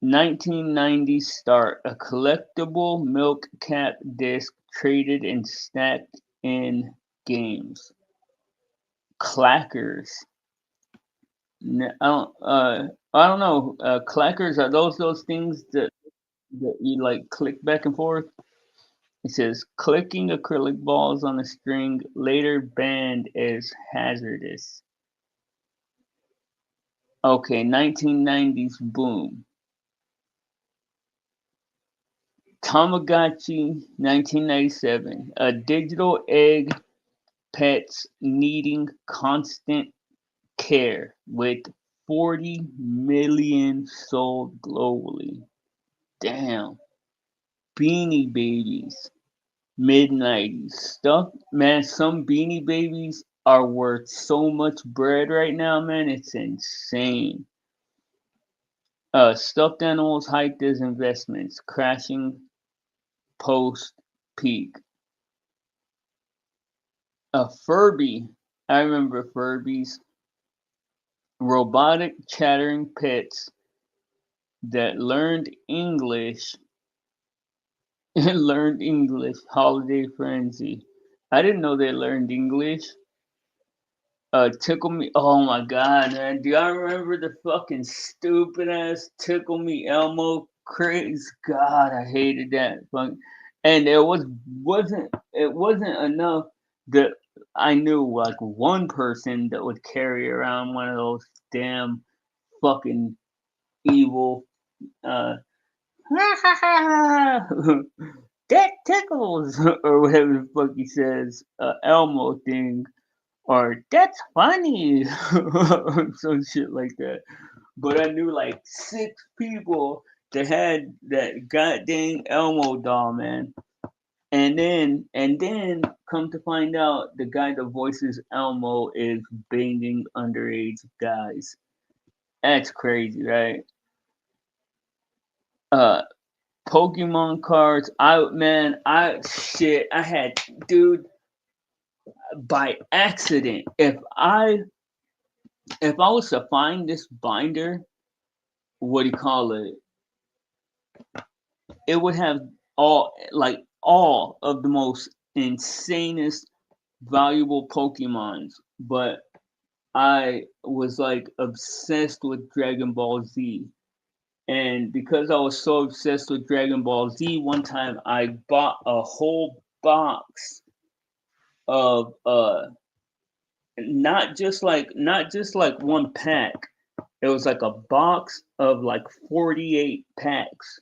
1990 start. A collectible milk cap disc traded and stacked in games. Clackers. I don't know. Clackers, are those things that you like click back and forth? It says clicking acrylic balls on a string later banned as hazardous. Okay, 1990s boom. Tamagotchi, 1997. A digital egg pets needing constant care with 40 million sold globally. Damn. Beanie Babies, mid 90s. Stuff, man, some Beanie Babies are worth so much bread right now, man. It's insane. Stuffed animals hiked as investments, crashing post peak. A Furby, I remember Furbies, robotic chattering pets that learned English, learned English, holiday frenzy. I didn't know they learned English. Tickle Me. Oh my god, man. Do y'all remember the fucking stupid ass Tickle Me Elmo craze? God, I hated that. And it wasn't enough that I knew like one person that would carry around one of those damn fucking evil uh that tickles or whatever the fuck he says, Elmo thing, or that's funny, or some shit like that. But I knew like 6 people that had that goddamn Elmo doll, man. And then come to find out, the guy that voices Elmo is banging underage guys. That's crazy, right? Uh, Pokemon cards. I had, dude, by accident. If I was to find this binder, what do you call it? It would have all of the most insanest valuable Pokemons, but I was like obsessed with Dragon Ball Z. And because I was so obsessed with Dragon Ball Z, one time I bought a whole box of not just like one pack. It was like a box of like 48 packs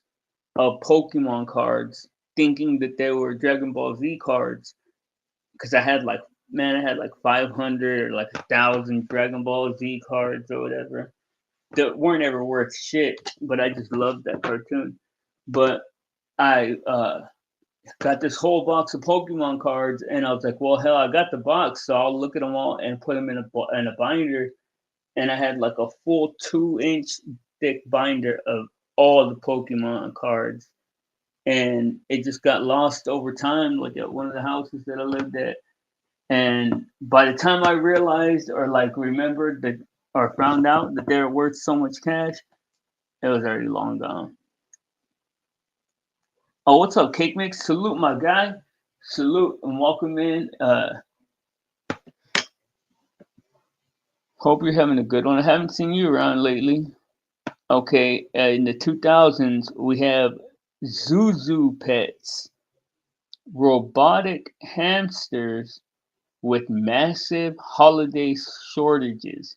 of Pokemon cards, thinking that they were Dragon Ball Z cards, because I had like 500 or like 1,000 Dragon Ball Z cards or whatever. that weren't ever worth shit, but I just loved that cartoon. But I got this whole box of Pokemon cards, and I was like, well, hell, I got the box, so I'll look at them all and put them in a binder. And I had like a full 2-inch thick binder of all the Pokemon cards, and it just got lost over time, like at one of the houses that I lived at. And by the time I realized or like remembered that or found out that they were worth so much cash, it was already long gone. Oh, what's up, Cake Mix? Salute, my guy. Salute and welcome in. Hope you're having a good one. I haven't seen you around lately. Okay, in the 2000s, we have Zuzu Pets, robotic hamsters with massive holiday shortages.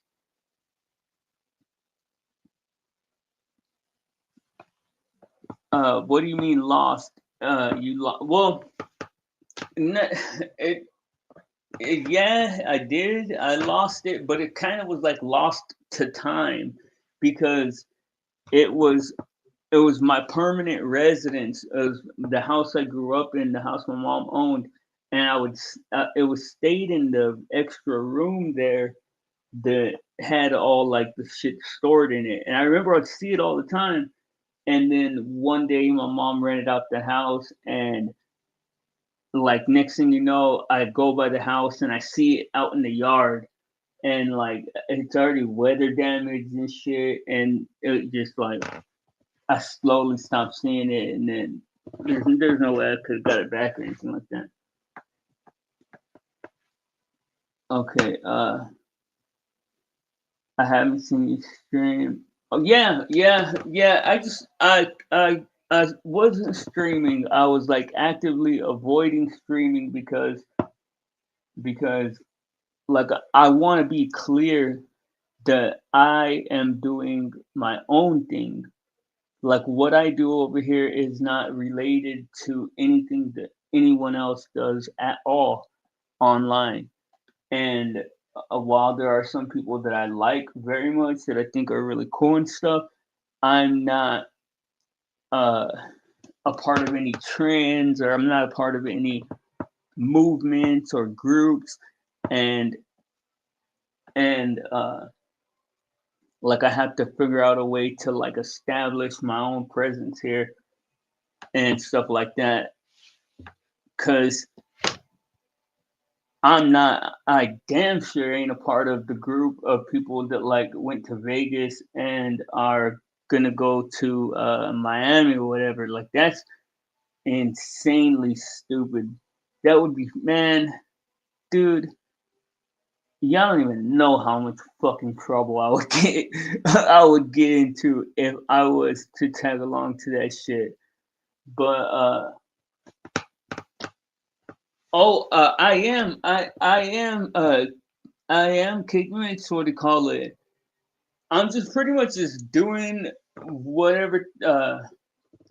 What do you mean lost? Well, it, yeah, I did. I lost it, but it kind of was like lost to time because it was it was my permanent residence of the house I grew up in, the house my mom owned, and it was stayed in the extra room there that had all like the shit stored in it, and I remember I'd see it all the time. And then one day my mom rented out the house, and like next thing you know, I go by the house and I see it out in the yard, and like it's already weather damaged and shit, and it just like I slowly stopped seeing it, and then there's no way I could have got it back or anything like that. Okay, I haven't seen you stream. Oh yeah, yeah, yeah. I wasn't streaming. I was like actively avoiding streaming because like I want to be clear that I am doing my own thing. Like what I do over here is not related to anything that anyone else does at all online. And while there are some people that I like very much that I think are really cool and stuff, I'm not uh, a part of any trends, or I'm not a part of any movements or groups. And and like I have to figure out a way to like establish my own presence here and stuff like that. Cause I damn sure ain't a part of the group of people that like went to Vegas and are gonna go to Miami or whatever. Like that's insanely stupid. That would be, man, dude. Y'all don't even know how much fucking trouble I would get. I would get into if I was to tag along to that shit. But I am. I am kicking it, what do you call it? I'm just pretty much just doing whatever,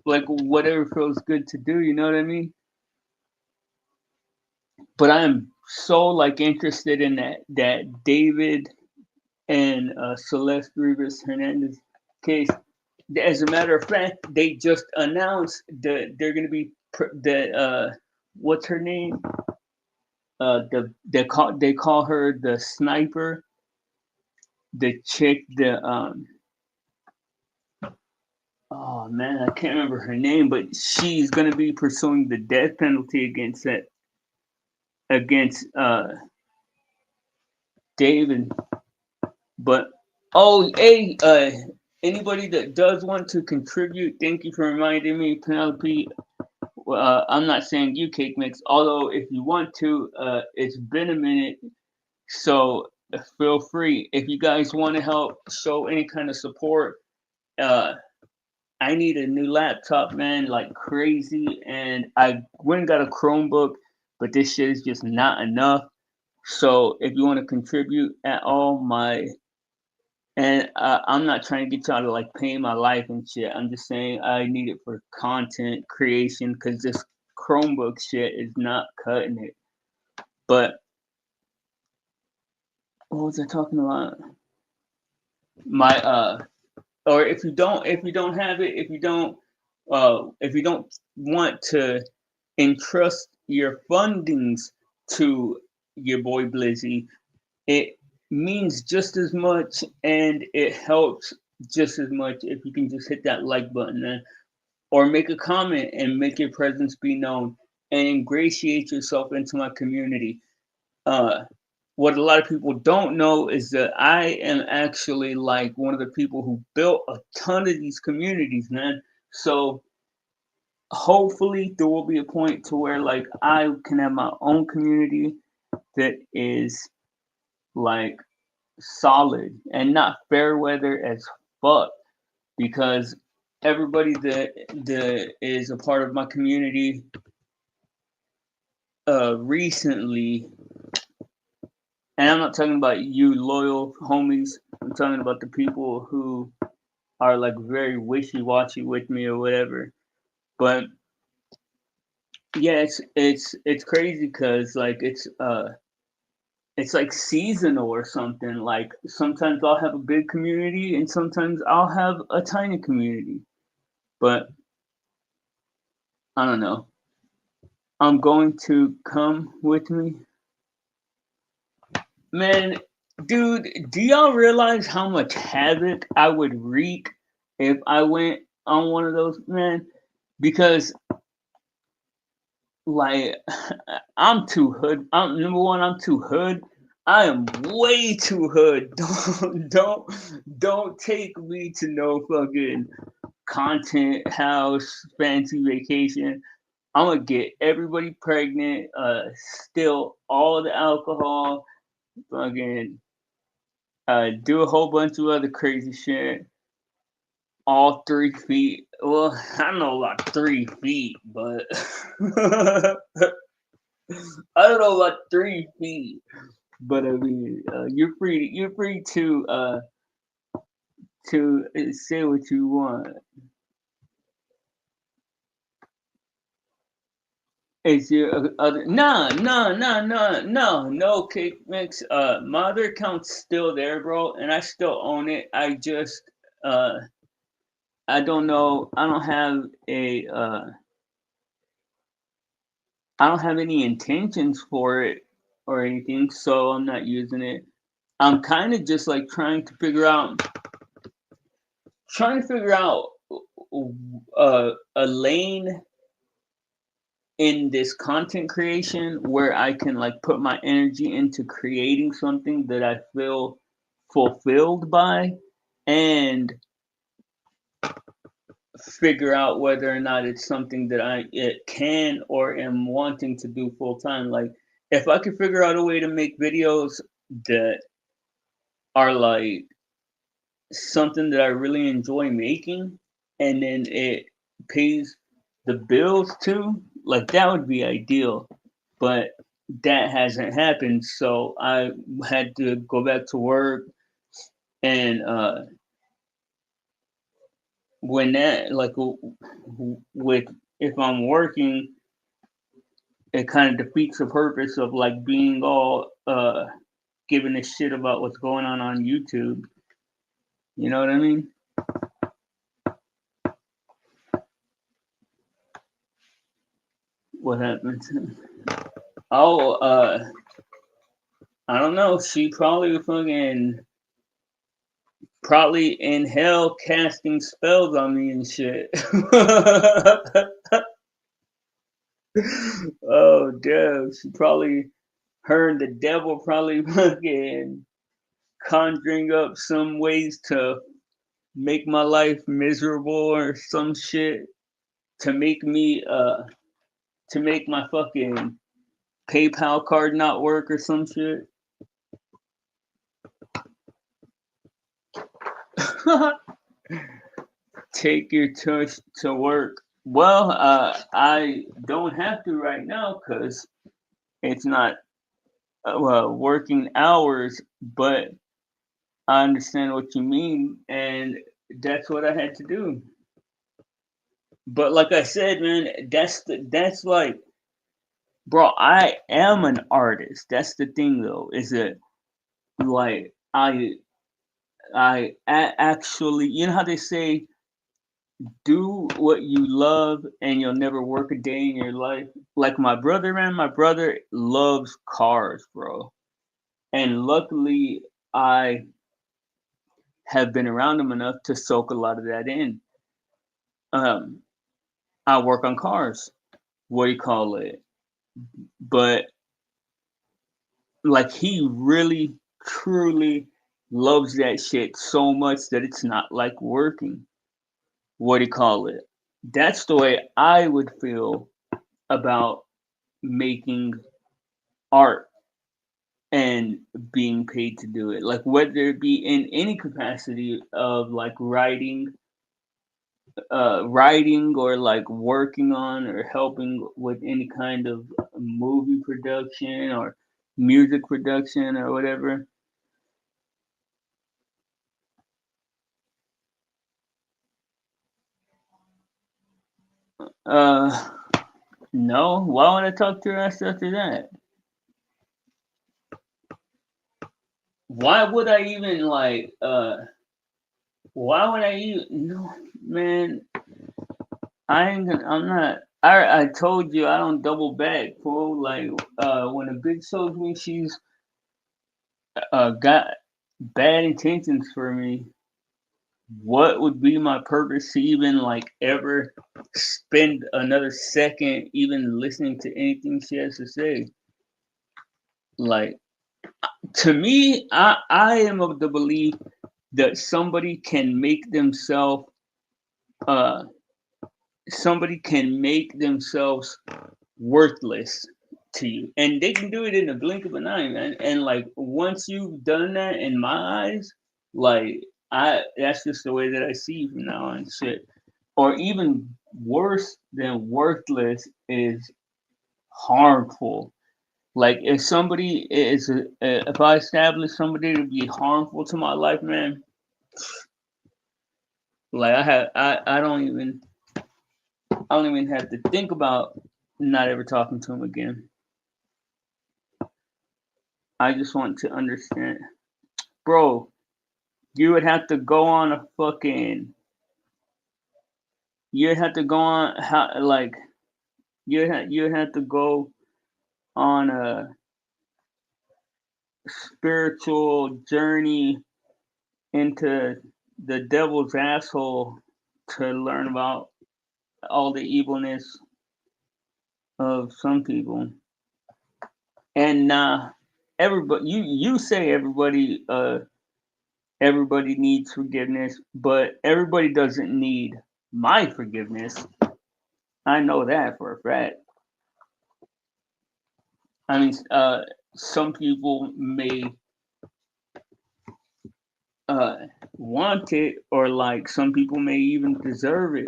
like whatever feels good to do. You know what I mean? But I am so like interested in that David and Celeste Rivas Hernandez case. As a matter of fact, they just announced that they're gonna be that what's her name? They call her the sniper, the chick, the oh man, I can't remember her name, but she's gonna be pursuing the death penalty against David. But oh, hey, anybody that does want to contribute, thank you for reminding me, Penelope. I'm not saying you cake mix, although if you want to, it's been a minute, so feel free. If you guys want to help show any kind of support, uh, I need a new laptop, man, like crazy, and I went and got a Chromebook, but this shit is just not enough. So if you want to contribute at all, and I'm not trying to get y'all to like pay my life and shit. I'm just saying I need it for content creation because this Chromebook shit is not cutting it. But what was I talking about? My or if you don't have it, if you don't want to entrust your fundings to your boy Blizzy, it means just as much and it helps just as much if you can just hit that like button, or make a comment and make your presence be known and ingratiate yourself into my community. Uh, what a lot of people don't know is that I am actually like one of the people who built a ton of these communities, man. So hopefully there will be a point to where like I can have my own community that is like solid and not fair weather as fuck, because everybody that is a part of my community recently, and I'm not talking about you loyal homies, I'm talking about the people who are like very wishy-washy with me or whatever. But yeah, it's crazy because like it's like seasonal or something. Like sometimes I'll have a big community and sometimes I'll have a tiny community. But I don't know. I'm going to come with me. Man, dude, do y'all realize how much havoc I would wreak if I went on one of those, man? Because like I'm too hood. I'm number one, I'm too hood. I am way too hood. Don't take me to no fucking content house fancy vacation. I'm gonna get everybody pregnant, steal all the alcohol, fucking do a whole bunch of other crazy shit. All 3 feet. Well, I don't know about 3 feet, but I don't know about 3 feet. But I mean, you're free. You're free to say what you want. Is your other no cake mix? My other account's still there, bro, and I still own it. I just uh I don't know. I don't have any intentions for it or anything, so I'm not using it. I'm kind of just like trying to figure out a lane in this content creation where I can like put my energy into creating something that I feel fulfilled by, and figure out whether or not it's something that I it can or am wanting to do full time. Like if I could figure out a way to make videos that are like something that I really enjoy making and then it pays the bills too, like that would be ideal. But that hasn't happened, so I had to go back to work, and when that like with if I'm working, it kind of defeats the purpose of like being all giving a shit about what's going on YouTube. You know what I mean? What happened? Oh, I don't know. She probably in hell casting spells on me and shit. Oh damn! She probably her and the devil probably fucking conjuring up some ways to make my life miserable or some shit, to make me to make my fucking PayPal card not work or some shit. Take your tush to work. Well, I don't have to right now because it's not working hours, but I understand what you mean, and that's what I had to do. But like I said, man, that's like, bro, I am an artist. That's the thing, though, is that like actually, you know how they say, do what you love and you'll never work a day in your life. Like my brother, man, my brother loves cars, bro. And luckily, I have been around him enough to soak a lot of that in. Um, I work on cars. What do you call it? But like he really, truly loves that shit so much that it's not like working. What do you call it? That's the way I would feel about making art and being paid to do it. Like whether it be in any capacity of like writing or like working on or helping with any kind of movie production or music production or whatever. Uh, no. Why would I talk to her after that? Why would I even like? Why would I even? No, man. I ain't. I'm not. I told you I don't double back, fool. Like when a bitch shows me she's got bad intentions for me, what would be my purpose to even like ever spend another second even listening to anything she has to say? Like to me, I am of the belief that uh somebody can make themselves worthless to you, and they can do it in a blink of an eye, man. And like once you've done that, in my eyes, like I that's just the way that I see you from now on. Shit, or even worse than worthless is harmful. Like if somebody is if I establish somebody to be harmful to my life, man, like I don't even have to think about not ever talking to him again. I just want to understand, bro. You would have to go on a fucking. You'd have to go on how like you'd have to go on a spiritual journey into the devil's asshole to learn about all the evilness of some people. And everybody, you say everybody needs forgiveness, but everybody doesn't need my forgiveness. I know that for a fact. I mean, some people may uh, want it, or like some people may even deserve it.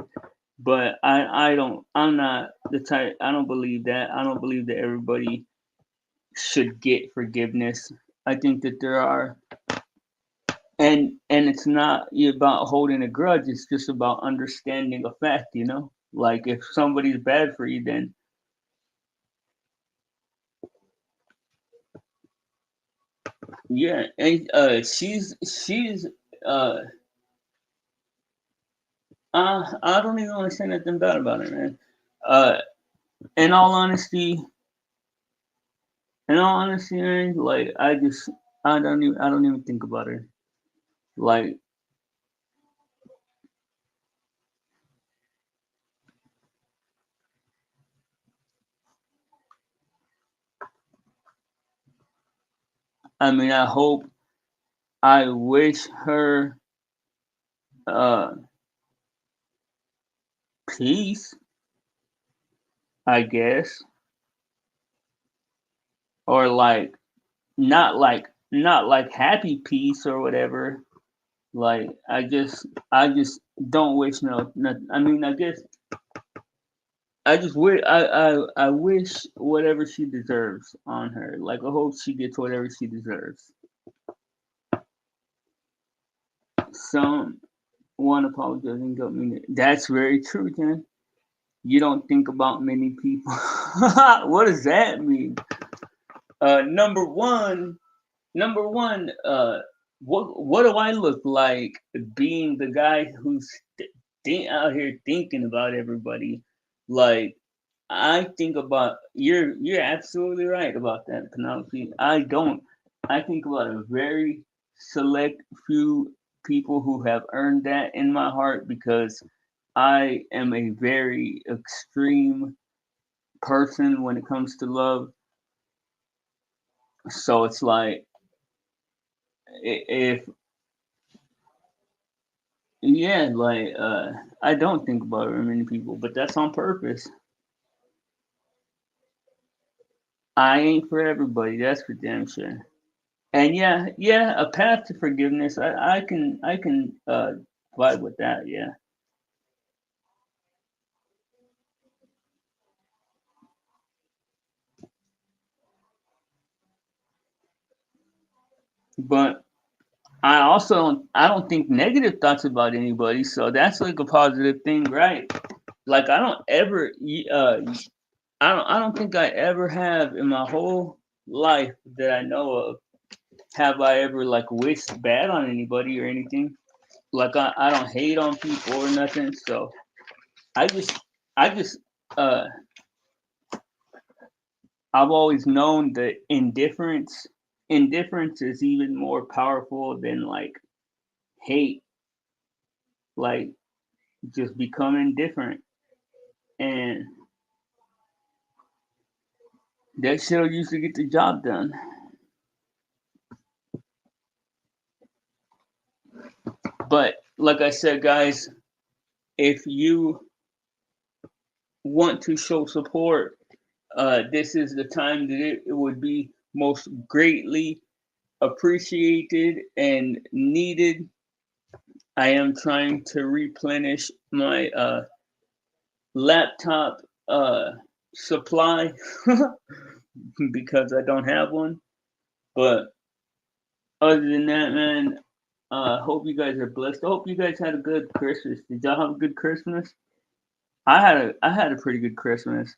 But I don't. I'm not the type. I don't believe that. I don't believe that everybody should get forgiveness. I think that there are, and it's not about holding a grudge. It's just about understanding a fact. You know, like if somebody's bad for you, then yeah. And she's uh I don't even want to say nothing bad about her, man. Uh, in all honesty, man, like I don't even think about her. Like, I mean, I wish her uh peace, I guess, or like not like happy peace or whatever. Like, I just don't wish no. I mean, I guess I just wish I wish whatever she deserves on her. Like I hope she gets whatever she deserves. Someone apologizing got me. That's very true, Ken. You don't think about many people. What does that mean? Uh, number one, number one. what do I look like being the guy who's out here thinking about everybody? Like I think about you're absolutely right about that, Penelope. I don't. I think about a very select few people who have earned that in my heart because I am a very extreme person when it comes to love. So it's like if yeah, like I don't think about very many people, but that's on purpose. I ain't for everybody, that's for damn sure. And yeah, a path to forgiveness. I can vibe with that. Yeah, but I don't think negative thoughts about anybody. So that's like a positive thing, right? Like I don't ever I don't think I ever have in my whole life that I know of have I ever like wished bad on anybody or anything. Like I don't hate on people or nothing. So I just I just uh I've always known that indifference is even more powerful than like hate. Like just become indifferent, and that shit'll usually get the job done. But like I said, guys, if you want to show support, this is the time that it would be most greatly appreciated and needed. I am trying to replenish my laptop supply because I don't have one. But other than that, man, hope you guys are blessed. I hope you guys had a good Christmas. Did y'all have a good Christmas? I had a pretty good Christmas.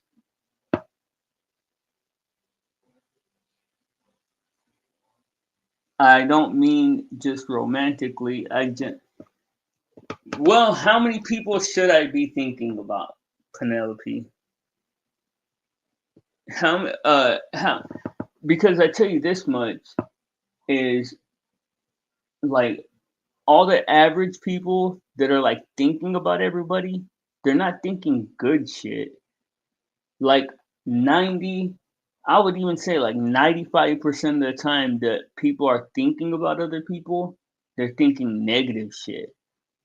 I don't mean just romantically. Well, how many people should I be thinking about, Penelope? How? Because I tell you this much is like all the average people that are like thinking about everybody, they're not thinking good shit. Like 90, I would even say like 95% of the time that people are thinking about other people, they're thinking negative shit.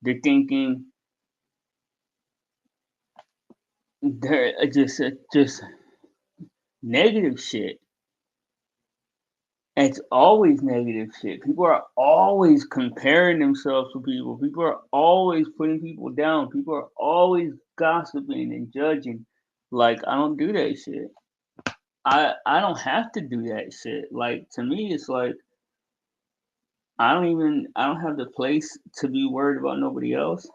They're thinking they're just negative shit. And it's always negative shit. People are always comparing themselves to people. People are always putting people down. People are always gossiping and judging. Like I don't do that shit. I don't have to do that shit. Like to me it's like I don't have the place to be worried about nobody else.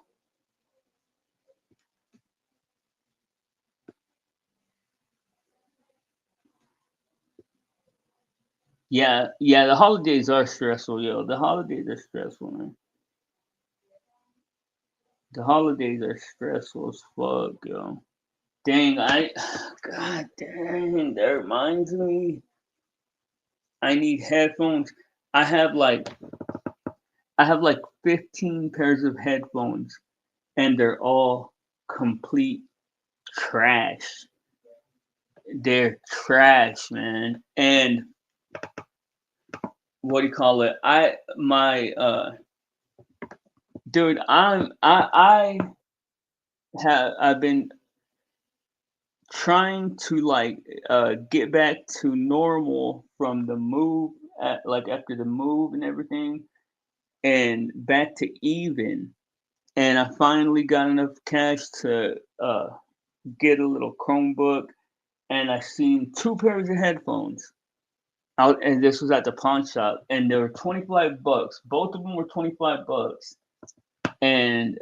Yeah, the holidays are stressful, yo. The holidays are stressful, man. The holidays are stressful as fuck, yo. Dang, God dang, that reminds me. I need headphones. I have like I have like 15 pairs of headphones and they're all complete trash. They're trash, man. And what do you call it? I my dude, I've been trying to like get back to normal from the move like after the move and everything and back to even, and I finally got enough cash to get a little Chromebook, and I seen two pairs of headphones out, and this was at the pawn shop, and they were 25 bucks. Both of them were 25 bucks, and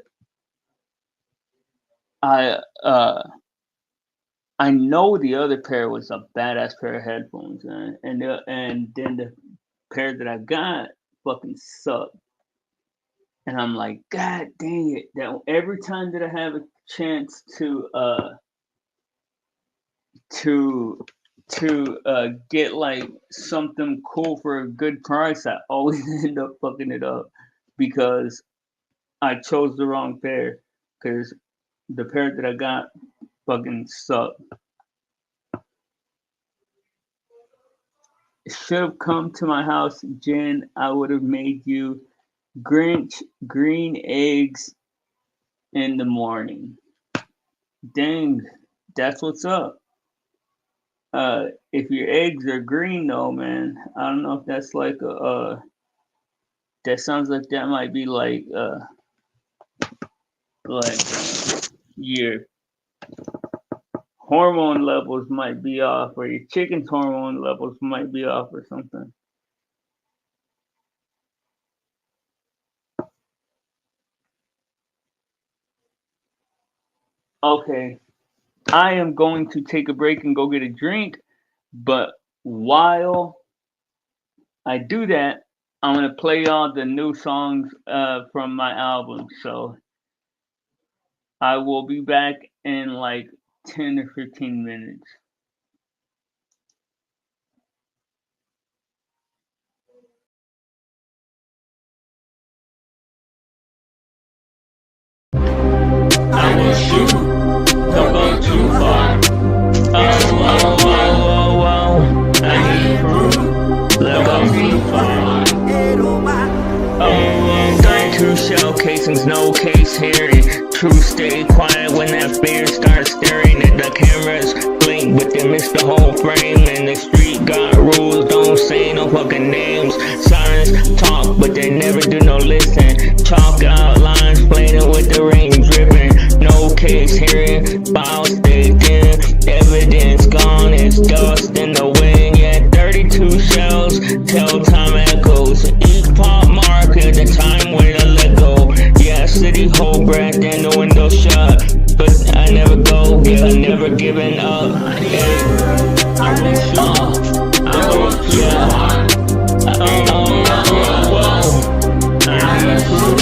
I I know the other pair was a badass pair of headphones, man. And then the pair that I got fucking suck. And I'm like, God dang it! That every time that I have a chance to get like something cool for a good price, I always end up fucking it up because I chose the wrong pair. Because the pair that I got fucking sucked. Should have come to my house, Jen. I would have made you Grinch green eggs in the morning. Dang, that's what's up. If your eggs are green though, man, I don't know if that's like that sounds like that might be like your hormone levels might be off, or your chicken's hormone levels might be off, or something. Okay, I am going to take a break and go get a drink, but while I do that, I'm gonna play all the new songs from my album. So I will be back in like 10 or 15 minutes. I will shoot, don't go too far. Oh, I need proof, don't go too far. Oh, 32 shell casings, no case hearing. True, stay quiet when that beer starts staring at the cameras. Blink, but they miss the whole frame. And the street got rules, don't say no fucking names. Sirens talk, but they never do no listen. Chalk out lines, playing with the rain dripping. No case hearing, files stay thin. Evidence gone, it's dust in the wind. Yeah, 32 shells, tell time echoes. Each pop mark is the time when I let go. Yeah, city hold breath and the window shut, but I never go. Yeah, I never giving up. Yeah, I will shoot. I will shoot. I need proof.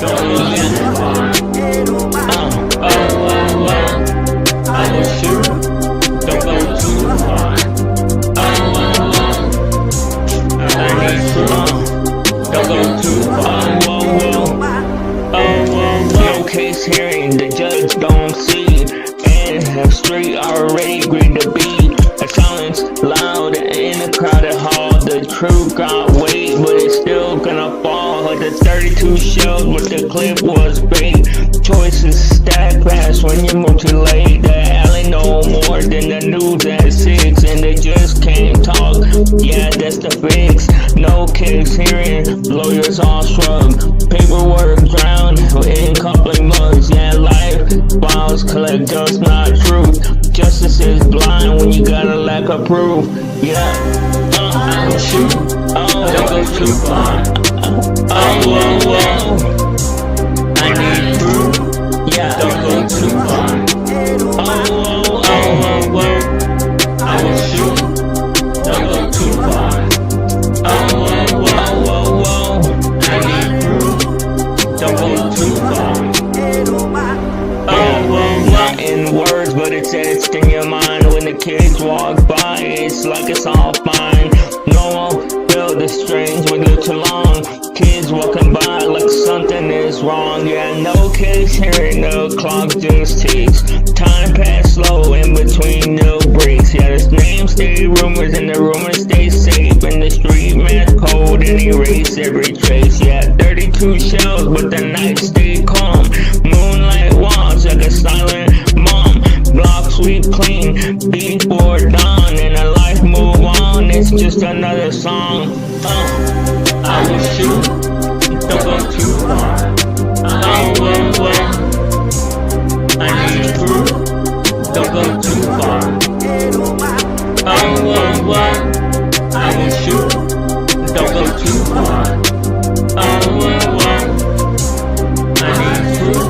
Don't get far. I will shoot. Don't go too far. I need proof. Don't go too far. No case hearing, the judge don't see, and the street already agreed to be. A silence loud in a crowded hall. The truth got weight, but it's still gonna fall. The 32 shells, but the clip was bait. Choices stack fast when you move too late. The alley no more than the news at 6, and they just can't talk. Yeah, that's the fix. No case hearing, lawyers all shrug. Paperwork drowned in coupling mugs. Yeah, life files collect dust, not truth. Justice is blind when you got a lack of proof. Yeah, I will shoot. Oh, don't go too far. Oh, I need proof. Yeah, don't go too far. Oh, I will shoot. Don't go too far. Oh, I need proof. Don't go too far. Not in words, but it's etched in your mind. When the kids walk by, it's like it's all fine. No one feel the strange when you're too long. Kids walking by like something is wrong. Yeah, no case hearing, the clock just ticks. Time pass slow in between the breaks. Yeah, the names stay rumors and the rumors stay safe. And the street math code and erase every trace. Yeah, 32 shells, but the night stay calm. Moonlight walks like a silent mom. Block sweep clean before dawn, and a life move on. It's just another song. I will shoot. Don't go too far. I need proof. Don't go too far. I will shoot. Don't go too far. I need proof.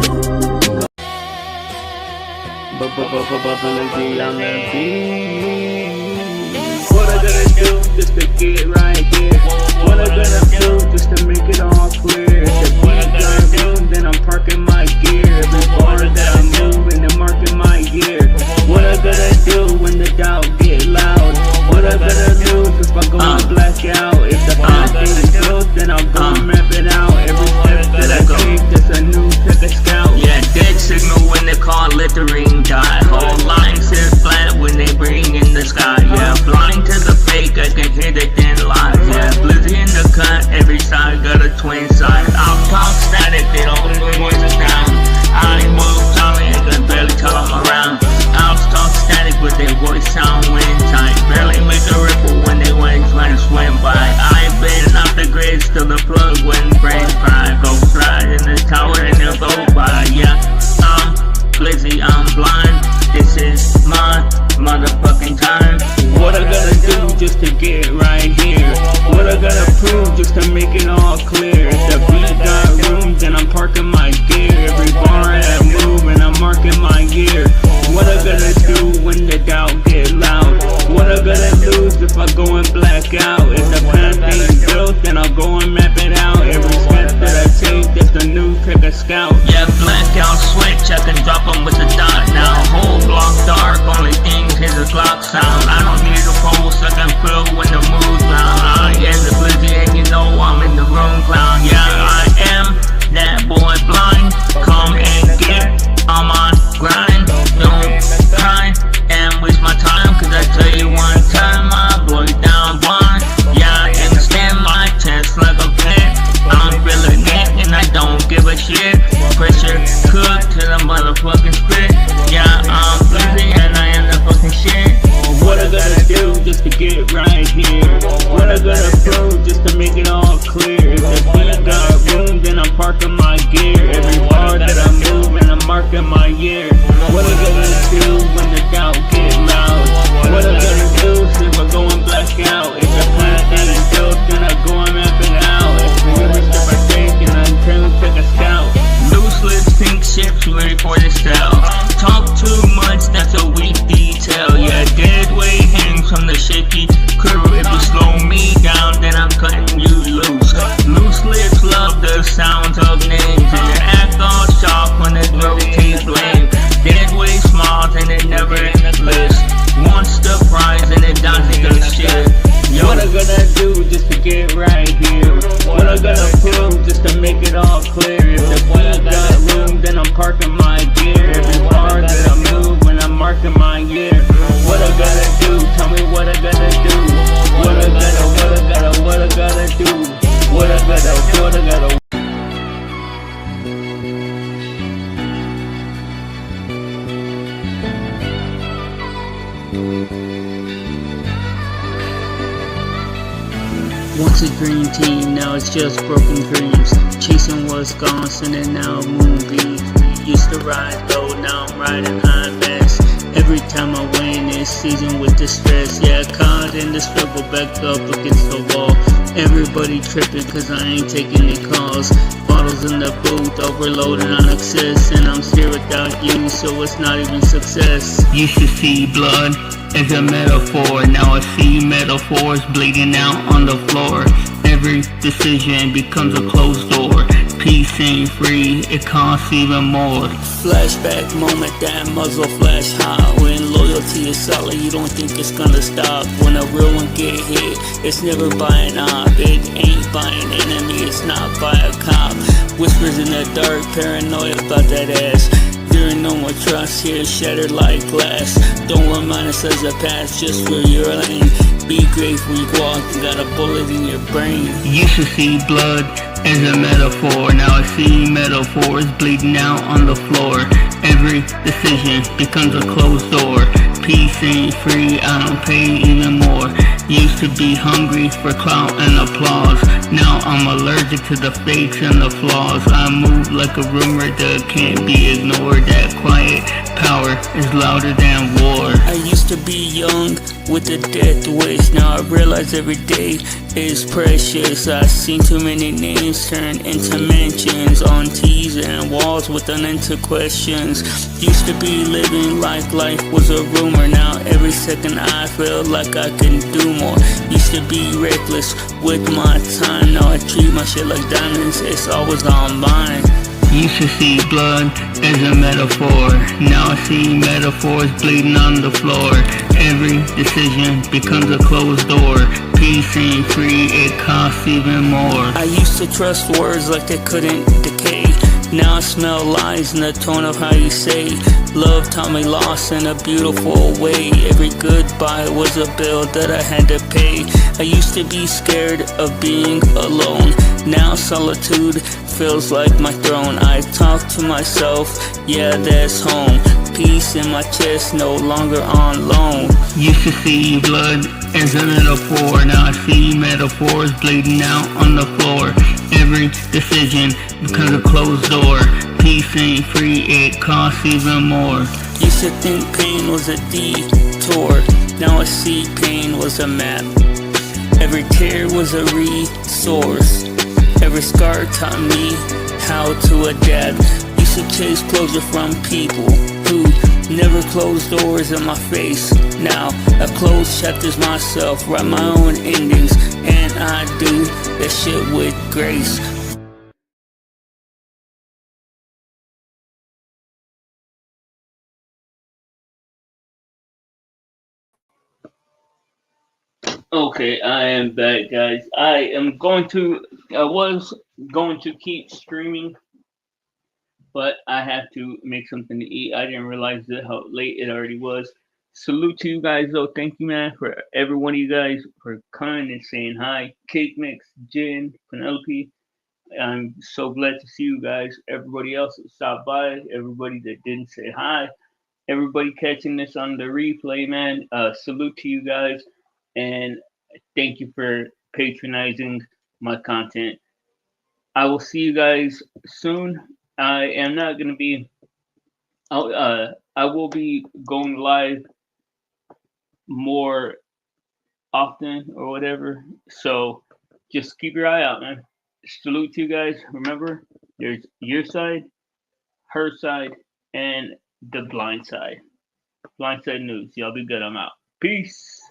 What I gonna do just to get right here? What I gonna do just to make it all clear. If the beat got room, then I'm parking my gear. Every bar that I move and I'm marking my year. What I gotta do when the doubt get loud? What I gotta lose if I go and black out? If the path ain't built, then I'll go and map it out. Every step that I take, that's a new type of scout. Yeah, dead signal when they call littering die. Whole line sit flat when they bring in the sky. Yeah, blind to the fake, I can hear the thin lies. Yeah, blizzy in the cut, every side got a twin side. I'll talk static, they don't leave voices down. I move silent, I can barely tell I'm around. I'll talk static with their voice sound wind tight. Barely make a ripple when they went trying to swim by. I've been off the grid, still the plug when brains cry. Ghost ride in the tower and they'll go by. Yeah, I'm blizzy, I'm blind. This is my motherfucking time. What I gotta do just to get right here? What I gotta prove just to make it all clear? If the beat got room, then I'm parking my gear. Every bar I move and I'm marking my year. What I gotta do when the doubt get loud? What I gotta lose if I go and black out? If the path ain't built, then I'll go and map it out. Every step that I take, that's the new trick of scout. Yeah, blackout switch, I can drop them with a dot now. Whole block dark, only thing is a clock sound. I don't need a pulse, I can feel when the mood's down. I am the blizzy and you know I'm in the room clown. Yeah, I am that boy blind. Come and get on my grind. Don't try and waste my time, cause I tell you one time I blow you down blind. Yeah, I understand my chest like a pet. I'm feeling it and I don't give a shit. Pressure cook to the motherfucking spit. Yeah, I'm blizzy and I am the fucking shit. What I gotta do just to get right here? What I gotta prove just to make it all clear? If the beat got room, then I'm parking my gear. Every bar that I move and I'm marking my year. What I gotta do when the doubt get loud? What I gotta do if I go and black out? If the path ain't built, then I go and map it out. If every step I take and I turn to take a scout. Loose lips, pink ships, ready for the style. Talk too much, that's a weak detail. Yeah, dead weight hangs from the shaky crew. If you slow me down, then I'm cutting you loose. Loose lips love the sounds of names, and you act all sharp when it rotates blame. Dead weight small and it never lists. Wants the prize and it doesn't do shit. Yo. What I gotta do just to get right here? What I gotta prove just to make it all clear? If the beat got room, then I'm parking my gear. Every bar that I move when I'm marking my year. What I gotta do? Tell me what I gotta do. What I gotta do. What I gotta. Once a dream team, now it's just broken dreams. Chasing Wisconsin and now Moonbeam. Used to ride low, now I'm riding high mass. Every time I win this season with distress. Yeah, caught in the struggle, back up against the wall. Everybody tripping cause I ain't taking any calls. Bottles in the booth, overloading on excess. And I'm here without you, so it's not even success. Used to see blood as a metaphor, now I see metaphors bleeding out on the floor. Every decision becomes a closed door. Peace ain't free, it costs even more. Flashback moment, that muzzle flash hot. When loyalty is solid, you don't think it's gonna stop. When a real one get hit, it's never by an op. It ain't by an enemy, it's not by a cop. Whispers in the dark, paranoid about that ass. There ain't no more trust here, shattered like glass. Don't remind us as the past, just for your lane. Be grateful you walk and got a bullet in your brain. Used to see blood as a metaphor, now I see metaphors bleeding out on the floor. Every decision becomes a closed door. Peace ain't free, I don't pay even more. Used to be hungry for clout and applause, now I'm allergic to the fakes and the flaws. I move like a rumor that can't be ignored. That quiet power is louder than war. I used to be young, with a death wish. Now I realize every day is precious. I seen too many names turn into mentions on T's and walls with unanswered questions. Used to be living like life was a rumor. Now every second I feel like I can do more. Used to be reckless with my time. Now I treat my shit like diamonds. It's always on mine. Used to see blood as a metaphor. Now I see metaphors bleeding on the floor. Every decision becomes a closed door. Peace ain't free, it costs even more. I used to trust words like they couldn't decay. Now I smell lies in the tone of how you say. Love taught me loss in a beautiful way. Every goodbye was a bill that I had to pay. I used to be scared of being alone. Now solitude feels like my throne. I talk to myself, yeah, that's home. Peace in my chest, no longer on loan. Used to see blood as a metaphor. Now I see metaphors bleeding out on the floor. Every decision becomes a closed door. Peace ain't free, it costs even more. Used to think pain was a detour. Now I see pain was a map. Every tear was a resource. Every scar taught me how to adapt. Used to chase closure from people who never closed doors in my face. Now I close chapters myself, write my own endings, and I do that shit with grace. Okay, I am back, guys. I was going to keep streaming, but I have to make something to eat. I didn't realize how late it already was. Salute to you guys, though. Thank you, man, for every one of you guys for coming and saying hi. Cake Mix, Jen, Penelope. I'm so glad to see you guys. Everybody else that stopped by, everybody that didn't say hi, everybody catching this on the replay, man. Salute to you guys, and thank you for patronizing my content. I will see you guys soon. I am not gonna be. I will be going live more often or whatever. So just keep your eye out, man. Salute to you guys. Remember, there's your side, her side, and the blind side. Blind side news. Y'all be good. I'm out. Peace.